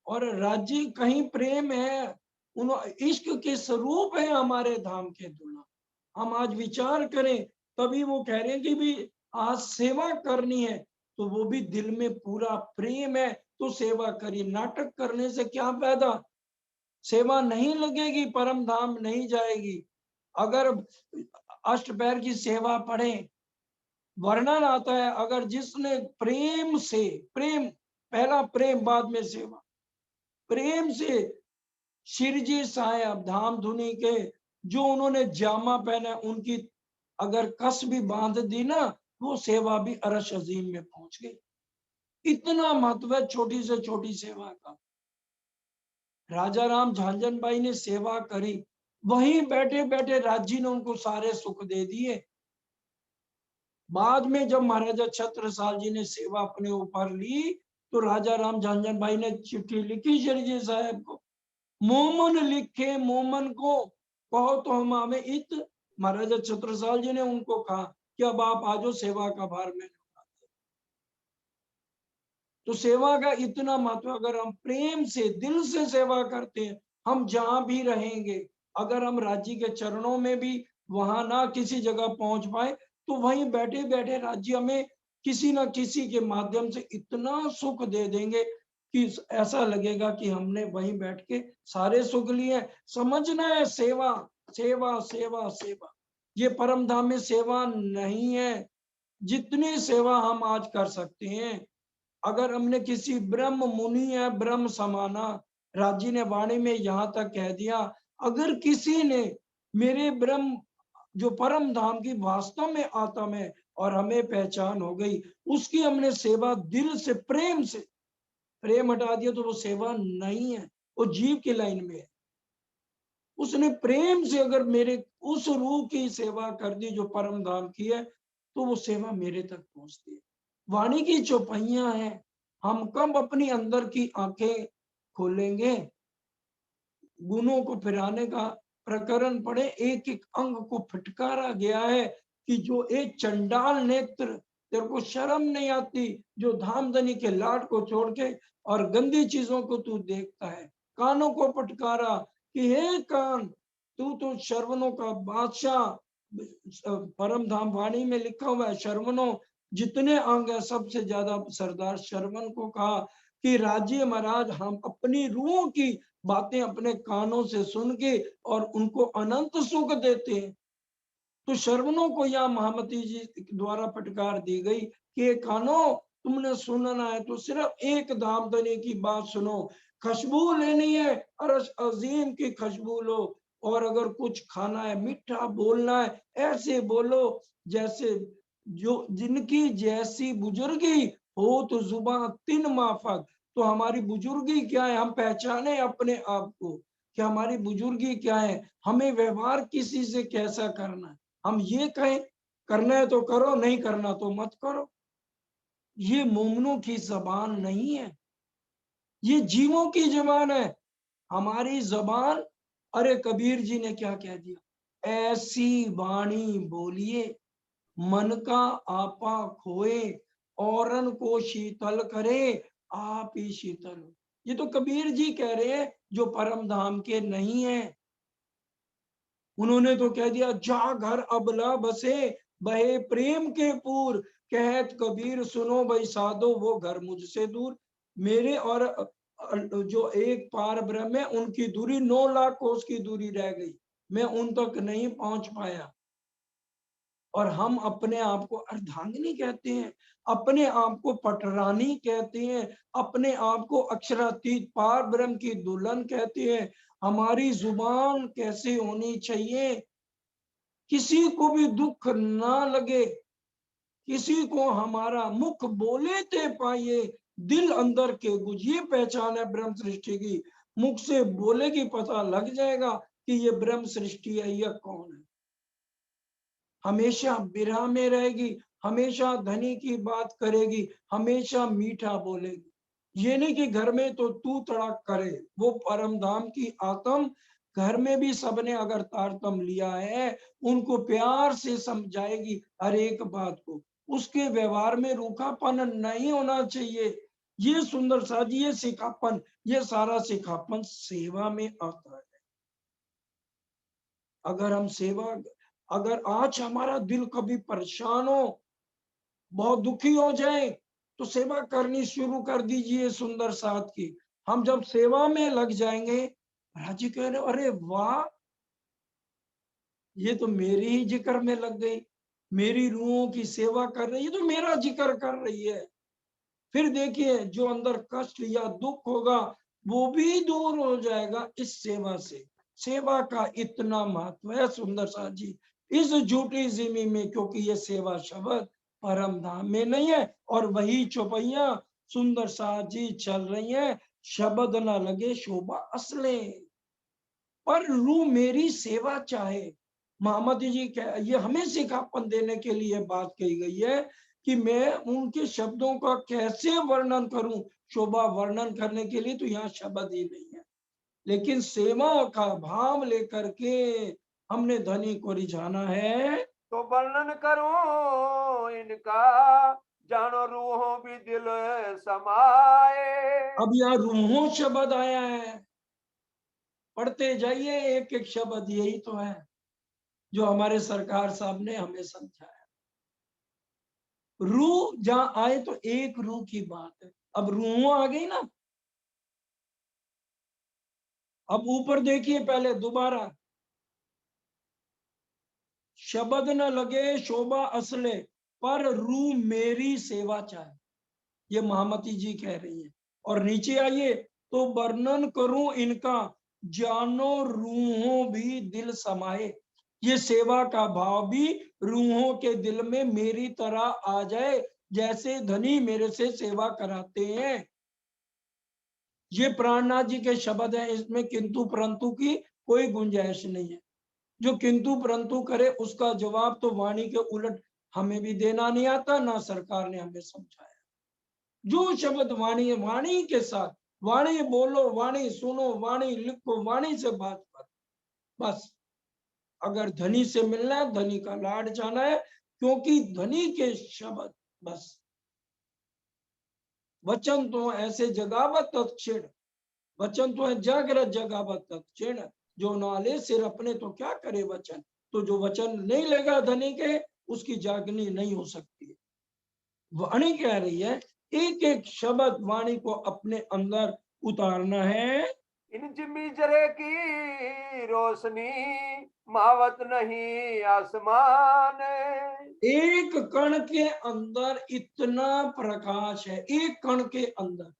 और राज्य कहीं प्रेम है, उन इश्क के स्वरूप है हमारे धाम के दूल्हा। हम आज विचार करें, तभी वो कह रहे हैं कि भी आज सेवा करनी है, तो वो भी दिल में पूरा प्रेम है तो सेवा करिए। नाटक करने से क्या फायदा? सेवा नहीं लगेगी, परम धाम नहीं जाएगी। अगर अष्टपैर की सेवा पढ़ें, वर्णन आता है, अगर जिसने प्रेम से, प्रेम पहला प्रेम बाद में सेवा, प्रेम से शिरजी साहेब धाम धुनी के जो उन्होंने जामा पहना उनकी अगर कस भी बांध दी ना, वो सेवा भी अरश अजीम में पहुंच गई। इतना महत्व है छोटी से छोटी सेवा का। राजा राम झांझन भाई ने सेवा करी, वहीं बैठे बैठे राज्य ने उनको सारे सुख दे दिए। बाद में जब महाराजा छत्रसाल जी ने सेवा अपने ऊपर ली, तो राजा राम झांझन भाई ने चिट्ठी लिखी शिरजी साहब को, मोमन लिखे मोमन को कहो तो हम हमें इत। महाराजा छत्रसाल जी ने उनको कहा कि अब आप आ जाओ, सेवा का भार मैंने उठाते। तो सेवा का इतना महत्व, अगर हम प्रेम से दिल से सेवा करते हैं, हम जहां भी रहेंगे, अगर हम राज्य के चरणों में भी वहां ना किसी जगह पहुंच पाए, तो वहीं बैठे बैठे राज्य हमें किसी ना किसी के माध्यम से इतना सुख दे देंगे कि ऐसा लगेगा कि हमने वहीं बैठ के सारे सुख लिए। समझना है सेवा सेवा सेवा सेवा, ये परम धाम में सेवा नहीं है। जितनी सेवा हम आज कर सकते हैं, अगर हमने किसी ब्रह्म मुनि है ब्रह्म समाना, राज्य ने वाणी में यहाँ तक कह दिया, अगर किसी ने मेरे ब्रह्म जो परम धाम की वास्तव में आत्म है और हमें पहचान हो गई, उसकी हमने सेवा दिल से प्रेम से, प्रेम हटा दिया तो वो सेवा नहीं है, वो जीव की लाइन में है। उसने प्रेम से अगर मेरे उस रूह की सेवा कर दी जो परम धाम की है, तो वो सेवा मेरे तक पहुंचती है। वाणी की चौपाइयां हैं, हम कब अपनी अंदर की आंखें खोलेंगे। गुणों को फिराने का प्रकरण पढ़े, एक एक अंग को फटकारा गया है कि जो एक चंडाल नेत्र, तेरे को शर्म नहीं आती जो धामधनी के लाड को छोड़ के और गंदी चीजों को तू देखता है। कानों को फटकारा कि हे कान, तू तो श्रवणों का बादशाह। परम धाम वाणी में लिखा हुआ है, श्रवणों जितने अंग है सबसे ज्यादा सरदार श्रवण को कहा कि राजी महाराज, हम अपनी रूह की बातें अपने कानों से सुन के और उनको अनंत सुख देते हैं। तो श्रवणों को यहाँ महामती जी द्वारा फटकार दी गई कि कानो, तुमने सुनना है तो सिर्फ एक धामधनी की बात सुनो, खुशबू लेनी है अरश अजीम की खुशबू लो, और अगर कुछ खाना है मीठा बोलना है ऐसे बोलो जैसे जो जिनकी जैसी बुजुर्गी हो तो जुबान तीन माफक। तो हमारी बुजुर्गी क्या है, हम पहचाने अपने आप को कि हमारी बुजुर्गी क्या है, हमें व्यवहार किसी से कैसा करना है। हम ये कहें करना है तो करो, नहीं करना तो मत करो। ये मोमनों की जबान नहीं है, ये जीवों की जबान है। हमारी जबान, अरे कबीर जी ने क्या कह दिया, ऐसी वाणी बोलिए मन का आपा खोए, औरन को शीतल करे आप ही शीतल। ये तो कबीर जी कह रहे हैं जो परम धाम के नहीं है। उन्होंने तो कह दिया, जा घर अबला बसे बहे प्रेम के पूर, कहत कबीर सुनो भाई साधो वो घर मुझसे दूर। मेरे और जो एक पार ब्रह्म है उनकी दूरी 9 लाख कोस की दूरी रह गई, मैं उन तक नहीं पहुंच पाया। और हम अपने आप को अर्धांगिनी कहते हैं, अपने आप को पटरानी कहते हैं, अपने आप को अक्षरातीत पार ब्रह्म की दुल्हन कहते हैं। हमारी जुबान कैसे होनी चाहिए, किसी को भी दुख ना लगे, किसी को हमारा मुख बोले ते पाइए, दिल अंदर के गुज। ये पहचान है ब्रह्म सृष्टि की, मुख से बोलेगी पता लग जाएगा कि ये ब्रह्म सृष्टि है, यह कौन है। हमेशा विरह में रहेगी, हमेशा धनी की बात करेगी, हमेशा मीठा बोलेगी। ये नहीं कि घर में तो तू तड़ाक करे, वो परम धाम की आत्म घर में भी सबने अगर तारतम लिया है, उनको प्यार से समझाएगी हर एक बात को। उसके व्यवहार में रूखापन नहीं होना चाहिए। ये सुंदर साजी, ये सिखापन, ये सारा सिखापन सेवा में आता है। अगर हम सेवा, अगर आज हमारा दिल कभी परेशान हो, बहुत दुखी हो जाए, तो सेवा करनी शुरू कर दीजिए सुंदर साथ की। हम जब सेवा में लग जाएंगे, महाराज जी कह रहे अरे वाह, ये तो मेरी ही जिक्र में लग गई, मेरी रूहों की सेवा कर रही है, तो मेरा जिक्र कर रही है। फिर देखिए जो अंदर कष्ट या दुख होगा वो भी दूर हो जाएगा इस सेवा से। सेवा का इतना महत्व है सुंदर साथ जी इस झूठी जिमी में, क्योंकि ये सेवा शब्द परम धाम में नहीं है। और वही चौपैया सुंदर साथ जी चल रही है, शब्द ना लगे शोभा असले, पर रू मेरी सेवा चाहे। महामती जी ये हमें सिखापन देने के लिए बात कही गई है कि मैं उनके शब्दों का कैसे वर्णन करूं। शोभा वर्णन करने के लिए तो यहाँ शब्द ही नहीं है, लेकिन सेवा का भाव लेकर के हमने धनी को रिझाना है। तो वर्णन करूं इनका, जानो रूहों भी दिल समाए। अब यहाँ रूहों शब्द आया है, पढ़ते जाइए एक एक शब्द, यही तो है जो हमारे सरकार साहब ने हमें समझाया। रूह जहां आए तो एक रूह की बात है। अब रूह आ गई ना, अब ऊपर देखिए पहले दोबारा, शब्द न लगे शोभा असले, पर रूह मेरी सेवा चाहे, ये महामती जी कह रही है। और नीचे आइए तो वर्णन करूं इनका, जानो रूहों भी दिल समाये, ये सेवा का भाव भी रूहों के दिल में मेरी तरह आ जाए, जैसे धनी मेरे से सेवा कराते हैं। ये प्राणनाथ जी के शब्द हैं, इसमें किंतु परंतु की कोई गुंजाइश नहीं है। जो किंतु परंतु करे उसका जवाब तो वाणी के उलट हमें भी देना नहीं आता, ना सरकार ने हमें समझाया। जो शब्द वाणी है वाणी के साथ, वाणी बोलो, वाणी सुनो, वाणी लिखो, वाणी से बात करो बस। अगर धनी से मिलना है, धनी का लाड जाना है, क्योंकि धनी के शब्द बस। वचन तो ऐसे जगावत तत्क्षण, वचन तो है जागृत जगावत तत्क्षण, जो नाले सिर अपने तो क्या करे वचन। तो जो वचन नहीं लेगा धनी के, उसकी जागनी नहीं हो सकती। वाणी कह रही है एक एक शब्द वाणी को अपने अंदर उतारना है। इन जिम्मी जरे की रोशनी, मावत नहीं आसमान। एक कण के अंदर इतना प्रकाश है, एक कण के अंदर,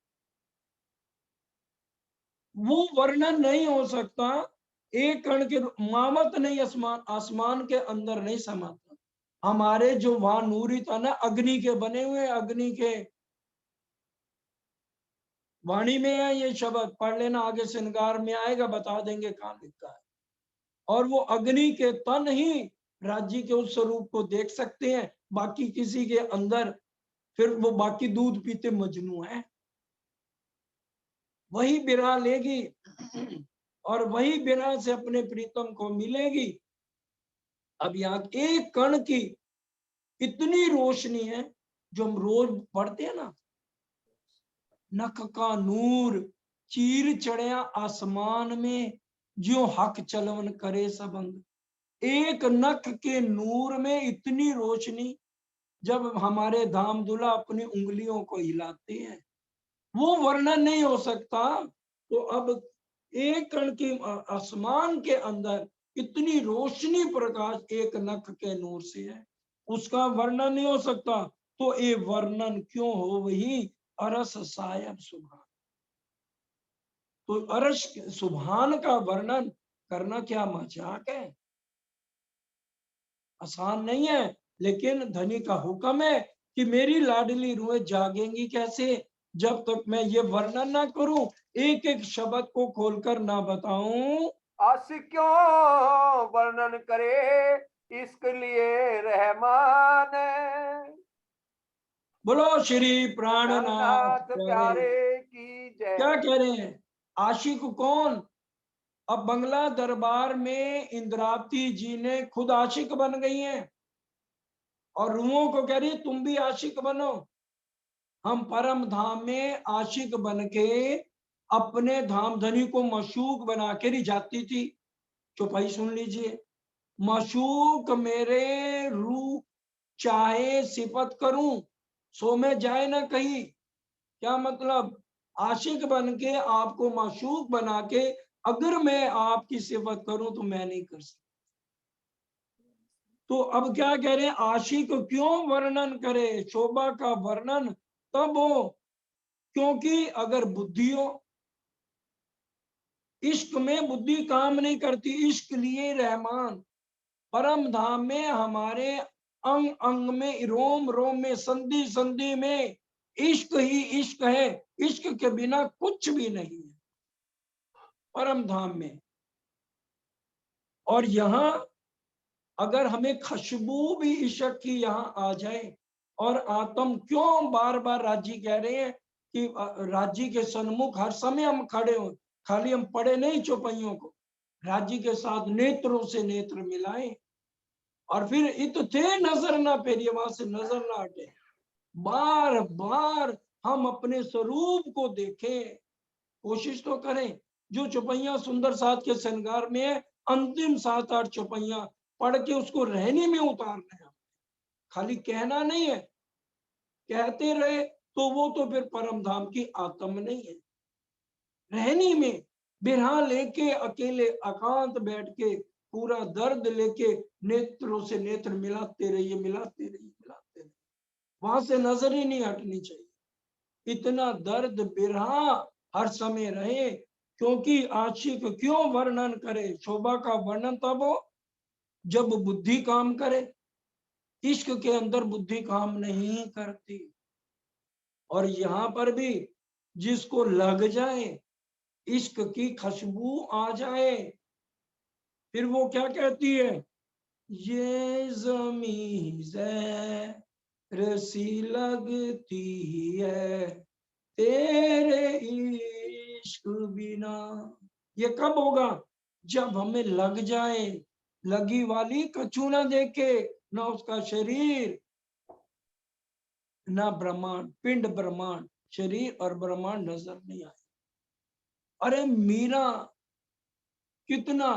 वो वर्णन नहीं हो सकता। एक कण के मामत नहीं, आसमान आसमान के अंदर नहीं समाता। हमारे जो वहां नूरी था ना, अग्नि के बने हुए, अग्नि के, वाणी में है ये शब्द, पढ़ लेना, आगे श्रृंगार में आएगा, बता देंगे कहां लिखा है। और वो अग्नि के तन ही राज्य के उस स्वरूप को देख सकते हैं, बाकी किसी के अंदर फिर वो बाकी दूध पीते मजनू है। वही बिरहा लेगी और वही बिरहा से अपने प्रीतम को मिलेगी। अब यहाँ एक कण की इतनी रोशनी है, जो हम रोज पढ़ते हैं ना, नख का नूर चीर चढ़िया आसमान में, जो हक चलवन करे सबंग। एक नख के नूर में इतनी रोशनी, जब हमारे धाम दुला अपनी उंगलियों को हिलाते हैं, वो वर्णन नहीं हो सकता। तो अब एक कण के आसमान के अंदर इतनी रोशनी प्रकाश एक नख के नूर से है, उसका वर्णन नहीं हो सकता। तो ये वर्णन क्यों हो, वही अरस सायब सुभान। तो अरस सुभान का वर्णन करना क्या मजाक है, आसान नहीं है। लेकिन धनी का हुक्म है कि मेरी लाडली रूहें जागेंगी कैसे, जब तक मैं ये वर्णन ना करूं, एक एक शब्द को खोलकर ना बताऊं। आशिक क्यों वर्णन करे, इसक लिए रहमान। बोलो श्री प्राणनाथ प्राणनाथ प्यारे। प्यारे की क्या जय। कह रहे हैं, आशिक कौन। अब बंगला दरबार में इंद्रावती जी ने खुद आशिक बन गई हैं, और रूहों को कह रही है तुम भी आशिक बनो। हम परम धाम में आशिक बन के अपने धाम धनी को मशूक बना के रिझाती थी। चौपाई सुन लीजिए, मशूक मेरे रूह चाहे सिफत करूं, सो में जाए ना कहीं। क्या मतलब, आशिक बन के आपको माशूक बना के अगर मैं आपकी सिफत करूं तो मैं नहीं कर सकता। तो अब क्या कह रहे हैं, आशिक क्यों वर्णन करे, शोभा का वर्णन तब हो क्योंकि अगर बुद्धि हो, इश्क में बुद्धि काम नहीं करती। इश्क लिए रहमान, परम धाम में हमारे अंग अंग में, रोम रोम में, संधि संधि में इश्क ही इश्क है। इश्क के बिना कुछ भी नहीं है परम धाम में। और यहाँ अगर हमें खुशबू भी इश्क की यहाँ आ जाए, और आत्म क्यों बार बार राजी कह रहे हैं कि राजी के सन्मुख हर समय हम खड़े हो, खाली हम पढ़े नहीं चौपाइयों को, राजी के साथ नेत्रों से नेत्र मिलाएं, और फिर इत थे नजर ना फेरिए, वहां से नजर ना हटे, बार बार हम अपने स्वरूप को देखें, कोशिश तो करें। जो चौपाइयां सुंदर साथ के श्रृंगार में है, अंतिम 7-8 चौपाइयां पढ़ के उसको रहने में उतारना है, खाली कहना नहीं है। कहते रहे तो वो तो फिर परम धाम की आत्म नहीं है। रहनी में बिरहा लेके अकेले एकांत बैठ के पूरा दर्द लेके नेत्रों से नेत्र मिलाते रहिए, मिलाते रहिए, मिलाते रहिए, वहां से नजर ही नहीं हटनी चाहिए। इतना दर्द बिरहा हर समय रहे, क्योंकि आशिक क्यों वर्णन करे, शोभा का वर्णन तब हो जब बुद्धि काम करे। इश्क के अंदर बुद्धि काम नहीं करती। और यहाँ पर भी जिसको लग जाए, इश्क की खुशबू आ जाए, फिर वो क्या कहती है, ये ज़मीं ज़हर-सी लगती है तेरे इश्क बिना। ये कब होगा, जब हमें लग जाए। लगी वाली कछु ना देखे, ना उसका शरीर, ना ब्रह्मांड, पिंड ब्रह्मांड, शरीर और ब्रह्मांड नजर नहीं आए। अरे मीरा कितना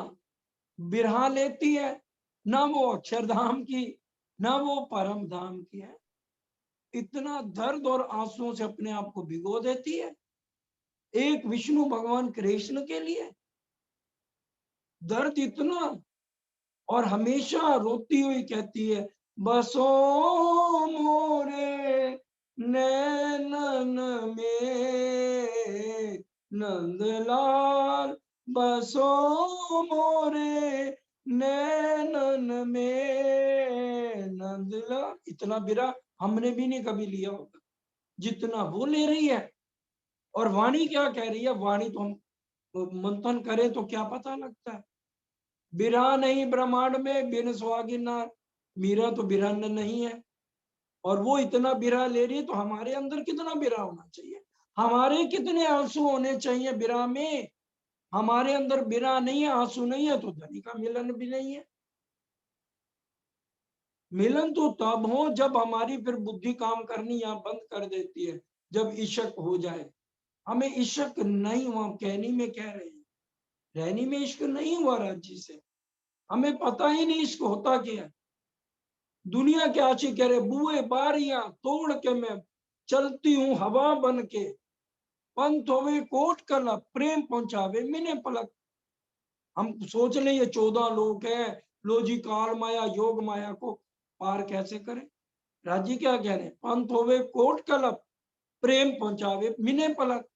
बिरहा लेती है, ना वो अक्षरधाम की, ना वो परम धाम की है। इतना दर्द और आंसुओं से अपने आप को भिगो देती है एक विष्णु भगवान कृष्ण के लिए। दर्द इतना, और हमेशा रोती हुई कहती है, बसो मोरे नैनन में नंदलाल, बसो मोरे नैनन में नंदलाल। इतना बिरा हमने भी नहीं कभी लिया होगा जितना वो ले रही है। और वाणी क्या कह रही है, वाणी तो हम मंथन करें तो क्या पता लगता है। बिरहा नहीं ब्रह्मांड में बिन सुहागी नार, मीरा तो बिरहन नहीं है, और वो इतना बिरहा ले रही है, तो हमारे अंदर कितना बिरहा होना चाहिए, हमारे कितने आंसू होने चाहिए बिरहा में। हमारे अंदर बिरहा नहीं है, आंसू नहीं है, तो धनी का मिलन भी नहीं है। मिलन तो तब हो जब हमारी फिर बुद्धि काम करनी यहाँ बंद कर देती है, जब इश्क हो जाए। हमें इश्क नहीं हुआ, कहनी में कह रहे हैं, रहनी में इश्क नहीं हुआ राज्य से। हमें पता ही नहीं इश्क होता क्या है। दुनिया के आशिक कह रहे, बुए बारियां तोड़ के मैं चलती हूँ हवा बन के, पंथ होवे कोट कला प्रेम पहुंचावे मिने पलक। हम सोच ले ये 14 लोग हैं, लो जी काल माया योग माया को पार कैसे करें। राजी क्या कह रहे हैं, पंथ होवे कोट कलप प्रेम पहुंचावे मिने पलक।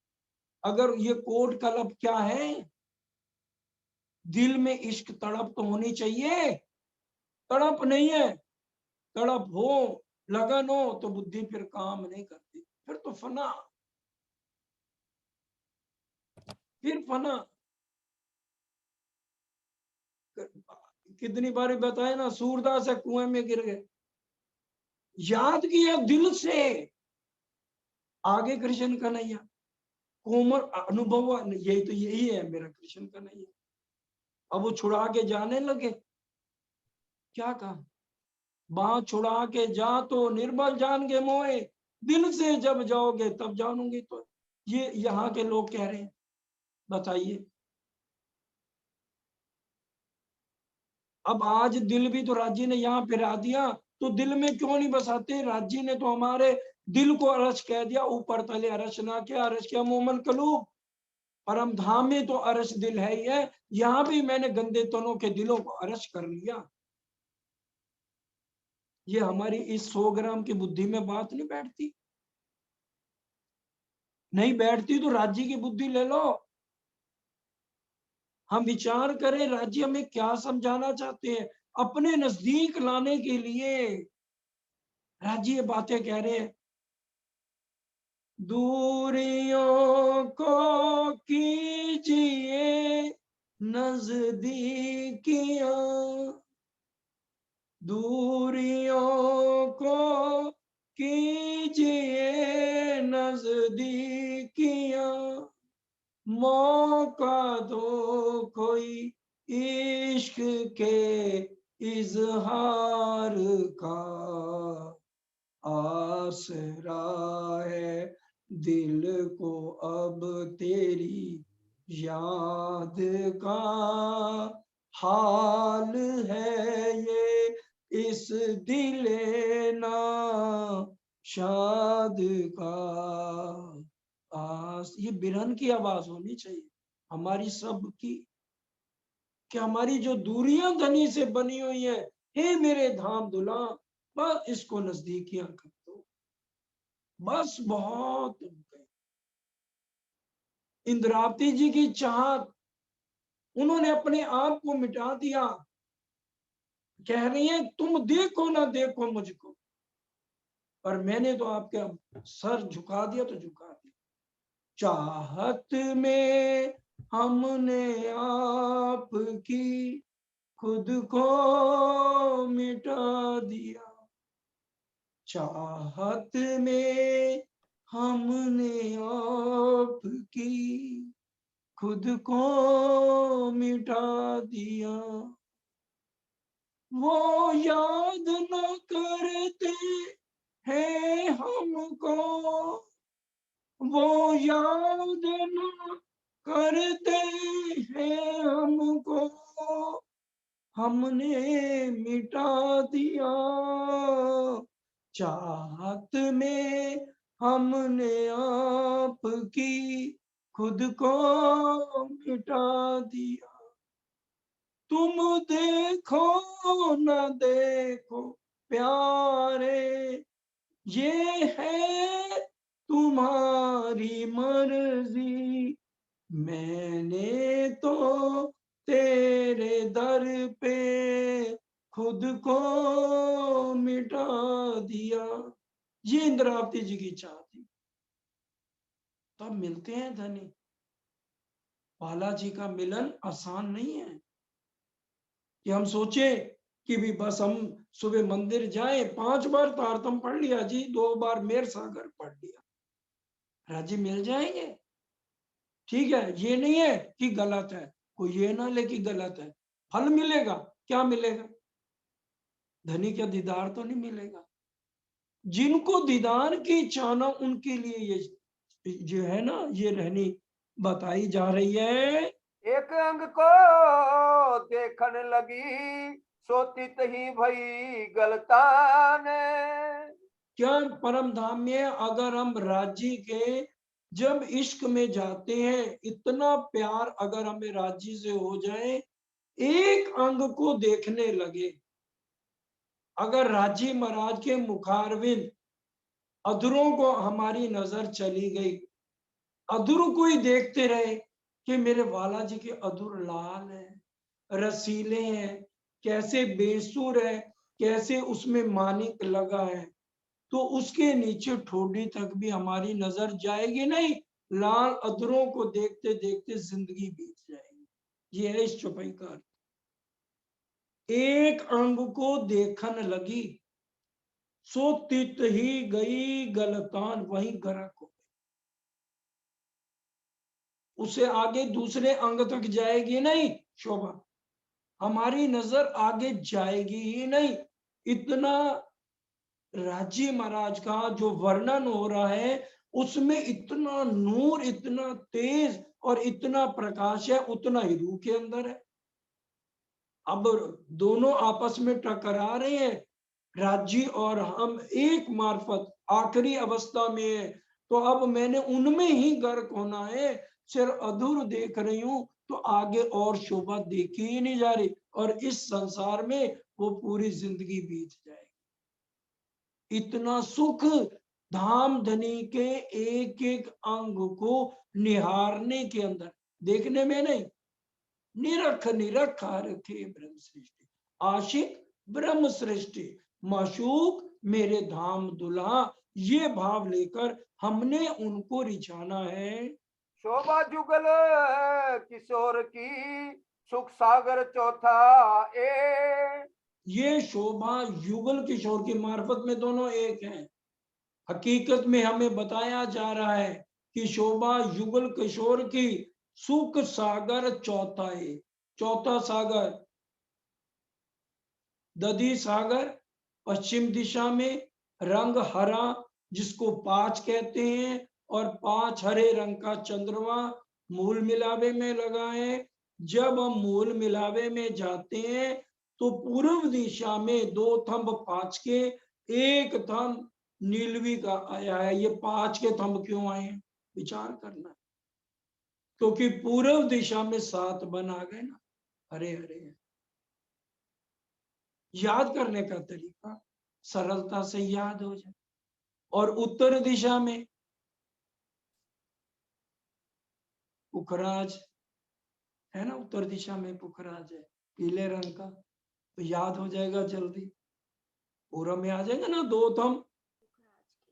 अगर ये कोट कलप क्या है, दिल में इश्क तड़प तो होनी चाहिए। तड़प नहीं है, तड़प हो, लगन हो, तो बुद्धि फिर काम नहीं करती, फिर तो फना, फिर फना। कितनी बार बताया ना, सूरदास है कुएं में गिर गए, याद किया दिल से, आगे कृष्ण कन्हैया, कोमल अनुभव, यही तो यही है मेरा कृष्ण कन्हैया। अब वो छुड़ा के जाने लगे, क्या कहा, बाह छुड़ा के जा तो निर्बल जान के मोए, दिल से जब जाओगे तब जानूंगी। तो ये यहाँ के लोग कह रहे हैं, बताइए। अब आज दिल भी तो राज्य ने यहाँ फिरा दिया, तो दिल में क्यों नहीं बसाते। राज्य ने तो हमारे दिल को अरस कह दिया, ऊपर तले अरस ना क्या, अरस क्या मोमन कलूब। परम धाम में तो अरस दिल है ही है, यहाँ भी मैंने गंदे तनों के दिलों को अरस कर लिया। ये हमारी इस 100 ग्राम की बुद्धि में बात नहीं बैठती। नहीं बैठती तो राज्य की बुद्धि ले लो। हम विचार करें राज्य हमें क्या समझाना चाहते हैं, अपने नजदीक लाने के लिए राज्य ये बातें कह रहे हैं। दूरियों को कीजिए नजदीकियां, दूरियों को कीजिए नजदीकियां, मौका दो कोई इश्क के इजहार का, आसरा है दिल को अब तेरी याद का, हाल है ये इस दिले ना शाद का। ये बिरहन की आवाज होनी चाहिए हमारी सब की, कि हमारी जो दूरियां धनी से बनी हुई है, हे मेरे धाम दुला, बस इसको नजदीकियां कर दो, बस बहुत हो गए। इंद्रावती जी की चाहत, उन्होंने अपने आप को मिटा दिया। कह रही है तुम देखो ना देखो मुझको, पर मैंने तो आपका सर झुका दिया तो झुका दिया। चाहत में हमने आपकी खुद को मिटा दिया, चाहत में हमने आपकी खुद को मिटा दिया, वो याद न करते हैं हमको, वो याद न करते हैं हमको, हमने मिटा दिया, चाहत में हमने आपकी खुद को मिटा दिया। तुम देखो न देखो प्यारे, ये है तुम्हारी मर्जी, मैंने तो तेरे दर पे खुद को मिटा दिया। ये इंद्रावती जी की चाह थी। तब मिलते हैं धनी। बालाजी का मिलन आसान नहीं है कि हम सोचे कि भी बस हम सुबह मंदिर जाए, 5 बार तारतम पढ़ लिया जी, 2 बार मेर सागर पढ़ लिया, राजी मिल जाएंगे। ठीक है, ये नहीं है कि गलत है, कोई ये ना ले कि गलत है। फल मिलेगा, क्या मिलेगा? धनी का दीदार तो नहीं मिलेगा। जिनको दीदार की चाहना, उनके लिए ये जो है ना, ये रहनी बताई जा रही है। एक अंग को देखने लगी, सोतित ही भई गलतान। क्या परम धाम में अगर हम राज्य के जब इश्क में जाते हैं, इतना प्यार अगर हमें राज्य से हो जाए, एक अंग को देखने लगे, अगर राजी महाराज के मुखारविंद अधरों को हमारी नजर चली गई, अधर को ही देखते रहे कि मेरे वाला जी के अधर लाल है, रसीले हैं, कैसे बेसुर है, कैसे उसमें मानिक लगा है, तो उसके नीचे ठोडी तक भी हमारी नजर जाएगी नहीं। लाल अधरों को देखते देखते जिंदगी बीत जाएगी। ये है इस चौपाई का अर्थ। एक अंग को देखन लगी, सो तित ही गई गलतान, वही गरक हो गई। उसे आगे दूसरे अंग तक जाएगी नहीं शोभा, हमारी नजर आगे जाएगी ही नहीं। इतना राजी महाराज का जो वर्णन हो रहा है, उसमें इतना नूर, इतना तेज और इतना प्रकाश है, उतना ही रूह के अंदर है। अब दोनों आपस में टकरा रहे हैं, राज्य और हम एक मार्फत आखिरी अवस्था में है। तो अब मैंने उनमें ही गर्क होना है, सिर्फ अधूर देख रही हूं, तो आगे और शोभा देखी ही नहीं जा रही, और इस संसार में वो पूरी जिंदगी बीत जाएगी। इतना सुख धाम धनी के एक एक अंग को निहारने के अंदर, देखने में नहीं। निरख निरखार थे ब्रह्म सृष्टि, आशिक ब्रह्म सृष्टि, माशूक मेरे धाम दुल्हा, ये भाव लेकर हमने उनको रिझाना है। शोभा जुगल किशोर की, सुख सागर चौथा ए। ये शोभा युगल किशोर की मार्फत में दोनों एक हैं। हकीकत में हमें बताया जा रहा है कि शोभा युगल किशोर की, सुख सागर चौथा है। चौथा सागर दधी सागर पश्चिम दिशा में, रंग हरा जिसको पांच कहते हैं, और पांच हरे रंग का चंद्रमा मूल मिलावे में लगा है। जब हम मूल मिलावे में जाते हैं तो पूर्व दिशा में दो थंब पांच के, एक थंब नीलवी का आया है। ये पांच के थंब क्यों आए हैं, विचार करना। क्योंकि पूर्व दिशा में सात बन आ गए ना, हरे हरे। याद करने का तरीका सरलता से याद हो जाए। और उत्तर दिशा में पुखराज है ना, उत्तर दिशा में पुखराज है पीले रंग का, तो याद हो जाएगा जल्दी। पूर्व में आ जाएगा ना, दो थंब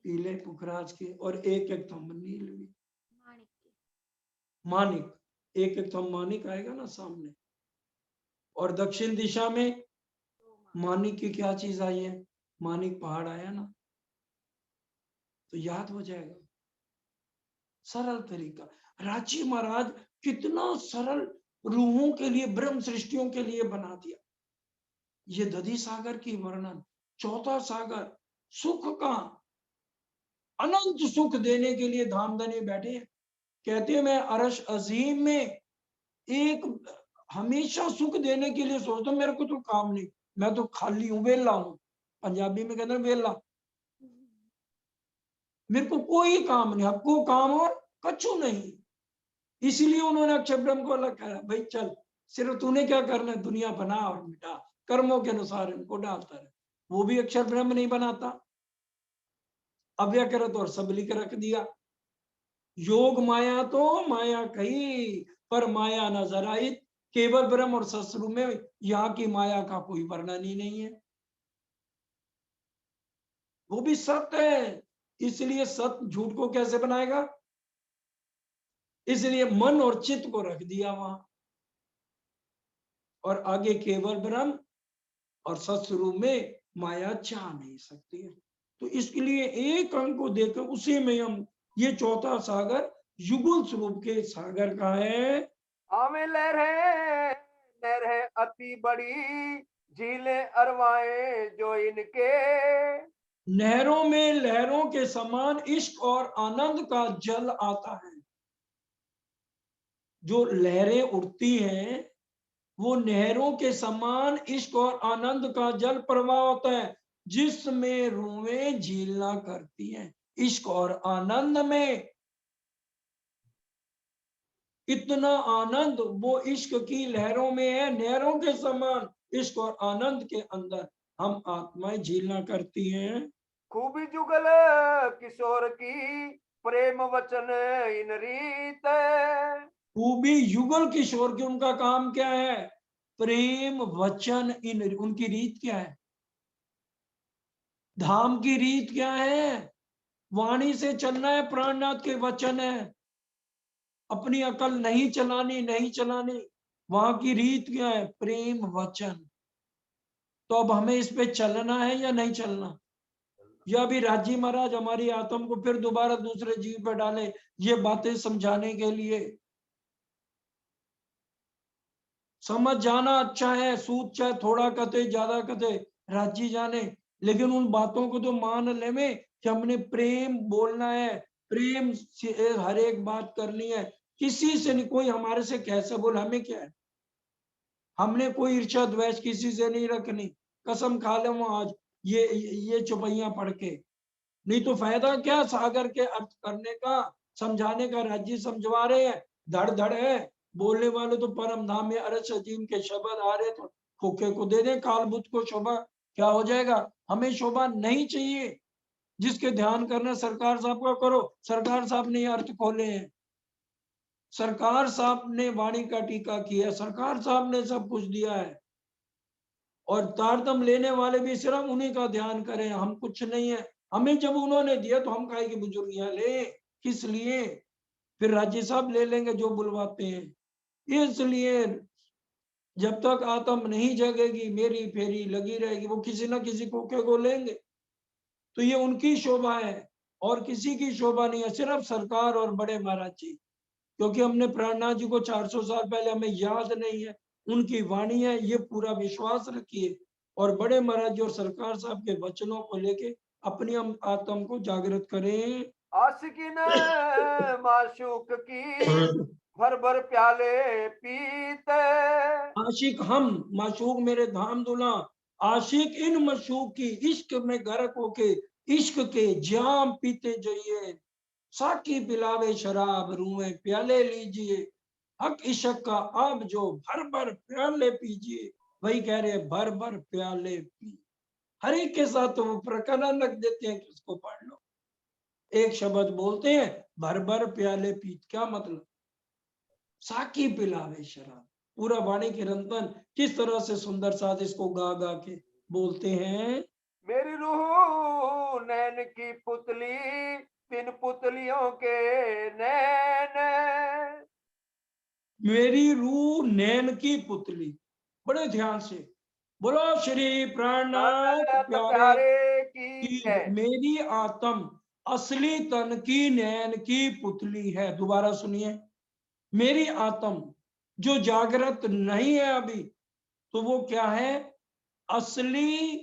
पीले पुखराज के और एक एक थंब नीलवी मानिक, एक एक थंब मानिक आएगा ना सामने। और दक्षिण दिशा में मानिक की क्या चीज आई है, मानिक पहाड़ आया ना, तो याद हो जाएगा। सरल तरीका, रांची महाराज कितना सरल रूहों के लिए, ब्रह्म सृष्टियों के लिए बना दिया। ये दधी सागर की वर्णन, चौथा सागर सुख का, अनंत सुख देने के लिए धामधनी बैठे हैं। कहते हैं मैं अरश अजीम में एक हमेशा सुख देने के लिए सोचता हूं, मेरे को तो काम नहीं, मैं तो खाली हूं, वेला हूं। पंजाबी में कहते हैं वेला, मेरे को कोई काम नहीं, आपको काम और कछु नहीं। इसलिए उन्होंने अक्षर ब्रह्म को अलग कहा, भाई चल सिर्फ तूने क्या करना है, दुनिया बना और मिटा, कर्मों के अनुसार इनको डालता रहे। वो भी अक्षर ब्रह्म नहीं बनाता, अव्यकृत और सब लिख रख दिया। योग माया तो माया कही, पर माया नजर आई, केवल ब्रह्म और सत्स्वरूप में यहाँ की माया का कोई वर्णन ही नहीं है। वो भी सत्य है, इसलिए सत्य झूठ को कैसे बनाएगा, इसलिए मन और चित्त को रख दिया वहां, और आगे केवल ब्रह्म और सत्स्वरूप में माया चाह नहीं सकती है। तो इसके लिए एक अंग को देखकर उसी में हम, ये चौथा सागर युगल स्वरूप के सागर का है। आमे लहर है अति बड़ी, झीलें अरवाएं जो इनके। नहरों में लहरों के समान इश्क और आनंद का जल आता है। जो लहरें उठती हैं वो नहरों के समान इश्क और आनंद का जल प्रवाह होता है, जिसमें रूहें झीलना करती हैं। इश्क और आनंद में इतना आनंद वो इश्क की लहरों में है, नहरों के समान इश्क और आनंद के अंदर हम आत्माएं झीलना करती हैं। खूबी जुगल किशोर की, प्रेम वचन इन रीत। खूबी युगल किशोर की, उनका काम क्या है, प्रेम वचन इन, उनकी रीत क्या है, धाम की रीत क्या है, वाणी से चलना है, प्राणनाथ के वचन है, अपनी अकल नहीं चलानी, नहीं चलानी। वहां की रीत क्या है, प्रेम वचन। तो अब हमें इस पे चलना है या नहीं चलना, या अभी राजी महाराज हमारी आत्म को फिर दोबारा दूसरे जीव पर डाले ये बातें समझाने के लिए। समझ जाना अच्छा है, सूद चाहे थोड़ा कथे ज्यादा कथे राजी जाने, लेकिन उन बातों को तो मान ले में कि हमने प्रेम बोलना है, प्रेम से हर एक बात करनी है, किसी से नहीं, कोई हमारे से कैसे बोल, हमें क्या है, हमने कोई ईर्ष्या द्वेष किसी से नहीं रखनी। कसम खा ले वो आज ये चौपाइयां पढ़ के, नहीं तो फायदा क्या सागर के अर्थ करने का, समझाने का। राज्य समझवा रहे हैं, धड़ धड़ है, बोलने वाले तो परम धाम में अरस अजीम के शब्द आ रहे, तो खोखे को दे दे, काल बुद्ध को शोभा, क्या हो जाएगा। हमें शोभा नहीं चाहिए, जिसके ध्यान करना सरकार साहब का करो। सरकार साहब ने ये अर्थ खोले हैं, सरकार साहब ने वाणी का टीका किया, सरकार साहब ने सब कुछ दिया है। और तारतम लेने वाले भी सिर्फ उन्हीं का ध्यान करें, हम कुछ नहीं है। हमें जब उन्होंने दिया तो हम काहे की बुजुर्गियां ले, किस लिए? फिर राज्य साहब ले लेंगे जो बुलवाते हैं। इसलिए जब तक आत्म नहीं जगेगी, मेरी फेरी लगी रहेगी, वो किसी ना किसी कोके को लेंगे। तो ये उनकी शोभा है और किसी की शोभा नहीं है, सिर्फ सरकार और बड़े महाराज जी। क्योंकि हमने प्राणनाथ जी को 400 साल पहले, हमें याद नहीं है, उनकी वाणी है, ये पूरा विश्वास रखिए। और बड़े महाराज जी और सरकार साहब के वचनों को लेके अपनी हम आत्म को जागृत करें। आशिकी ने माशूक की भर भर प्याले पीते। आशिक हम, माशूक मेरे धाम दुला, आशिक इन मशूक की इश्क में गर्क होके इश्क के जाम पीते जाइए। साकी पिलावे शराब रूए प्याले लीजिए, हक इश्क का अब जो भर भर प्याले पीजिए। वही कह रहे हैं, भर भर प्याले पी। हर एक के साथ तो वो प्रकरण रख देते हैं कि उसको पढ़ लो। एक शब्द बोलते हैं, भर भर प्याले पी, क्या मतलब? साकी पिलावे शराब। पूरा वाणी के रंतन किस तरह से सुंदर साथ इसको गा गा के बोलते हैं। मेरी रूह नैन की पुतली, तीन पुतलियों के नैन। मेरी रूह नैन की पुतली। बड़े ध्यान से बोलो, श्री प्राणनाथ प्राणनाथ प्यारे प्यारे की की जय। मेरी आत्म असली तन की नैन की पुतली है। दोबारा सुनिए, मेरी आत्म जो जागृत नहीं है अभी, तो वो क्या है? असली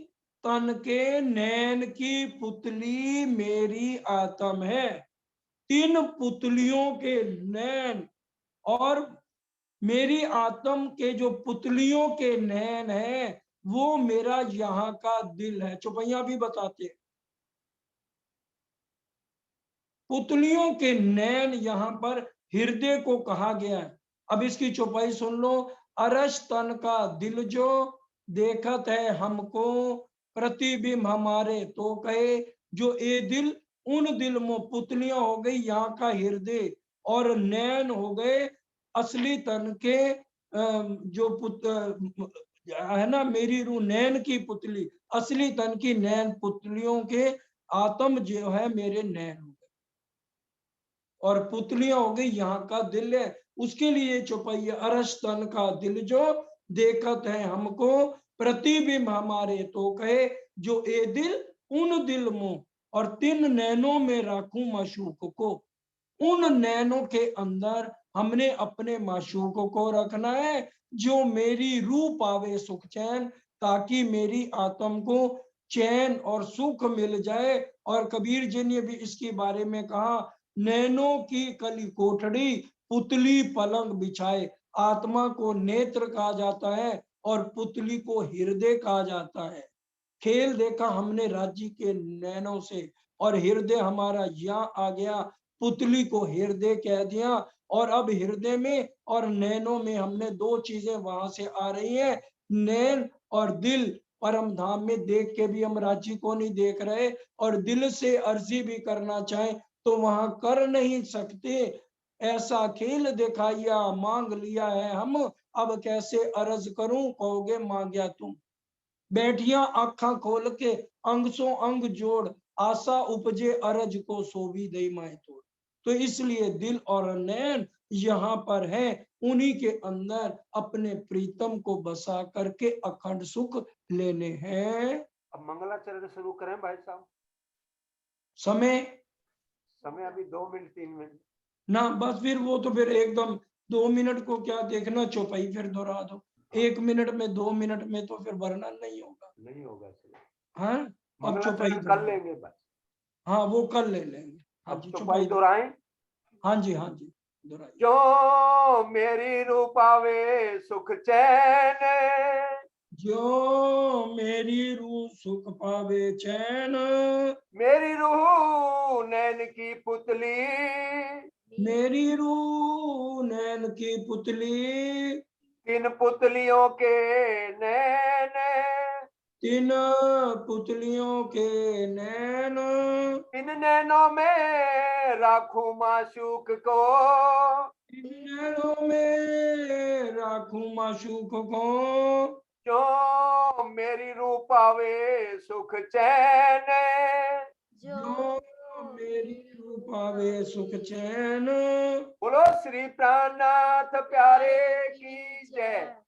तन के नैन की पुतली मेरी आत्म है। तीन पुतलियों के नैन, और मेरी आत्म के जो पुतलियों के नैन है वो मेरा यहाँ का दिल है। चौपैया भी बताते हैं, पुतलियों के नैन यहाँ पर हृदय को कहा गया है। अब इसकी चौपाई सुन लो। अरस तन का दिल जो देखत है हमको, प्रतिबिंब हमारे तो कहे, जो ए दिल उन दिल में पुतलियां हो गई यहाँ का हृदय, और नैन हो गए असली तन के जो है ना, मेरी रूह नैन की पुतली, असली तन की नैन पुतलियों के आत्म जो है मेरे नैन हो गए, और पुतलियां हो गई यहाँ का दिल है। उसके लिए चौपाइया, अरस तन का दिल जो देखत है हमको, प्रतिबिंब हमारे तो कहे, जो ए दिल उन दिल मुंह, और तीन नैनों में राखूं माशूक को। उन नैनों के अंदर हमने अपने माशूक को रखना है, जो मेरी रूह पावे सुख चैन, ताकि मेरी आत्म को चैन और सुख मिल जाए। और कबीर जी ने भी इसके बारे में कहा, नैनों की कली कोठड़ी, पुतली पलंग बिछाए। आत्मा को नेत्र कहा जाता है और पुतली को हृदय कहा जाता है। खेल देखा हमने राज्य के नैनों से, और हृदय हमारा यहाँ आ गया, पुतली को हृदय कह दिया। और अब हृदय में और नैनों में हमने दो चीजें वहां से आ रही है, नैन और दिल। परम धाम में देख के भी हम राज्य को नहीं देख रहे, और दिल से अर्जी भी करना चाहे तो वहां कर नहीं सकते। ऐसा खेल दिखाइया मांग लिया है हम, अब कैसे अर्ज करूं, कहोगे मांग्या तुम। बैठिया आखा खोल के अंग सो अंग जोड़, आशा उपजे अरज को सोवी दई माए तोड़। तो इसलिए दिल और नैन यहाँ पर है, उन्हीं के अंदर अपने प्रीतम को बसा करके अखंड सुख लेने हैं। अब मंगलाचरण शुरू करें भाई साहब। समय समय अभी 2 मिनट 3 मिनट ना, बस फिर वो तो फिर एकदम 2 मिनट को क्या देखना, चौपाई फिर दोहरा दो। 1 मिनट में 2 मिनट में तो फिर वर्णन नहीं होगा। नहीं होगा सर। हाँ, अब चौपाई मंगलाचरण कर दोहराओ। लेंगे बस। हाँ, वो कल ले लेंगे। हाँ अब जी, चौपाई चौपाई दो। दोहराएं। हाँ जी, हाँ जी, दोहराइए। जो मेरी रूह पावे सुख चैन, जो मेरी रूह सुख पावे चैन, मेरी रूह नैन की पुतली, मेरी रूह नैन की पुतली, तीन पुतलियों के नैन। तिन पुतलियों के नैन, इन नैनों में राखूं माशूक को, इन नैनों में राखूं माशूक को, जो मेरी रूपावे सुख चैन। जो मेरी रूपावे सुख चैन। बोलो श्री प्राणनाथ प्यारे की जय।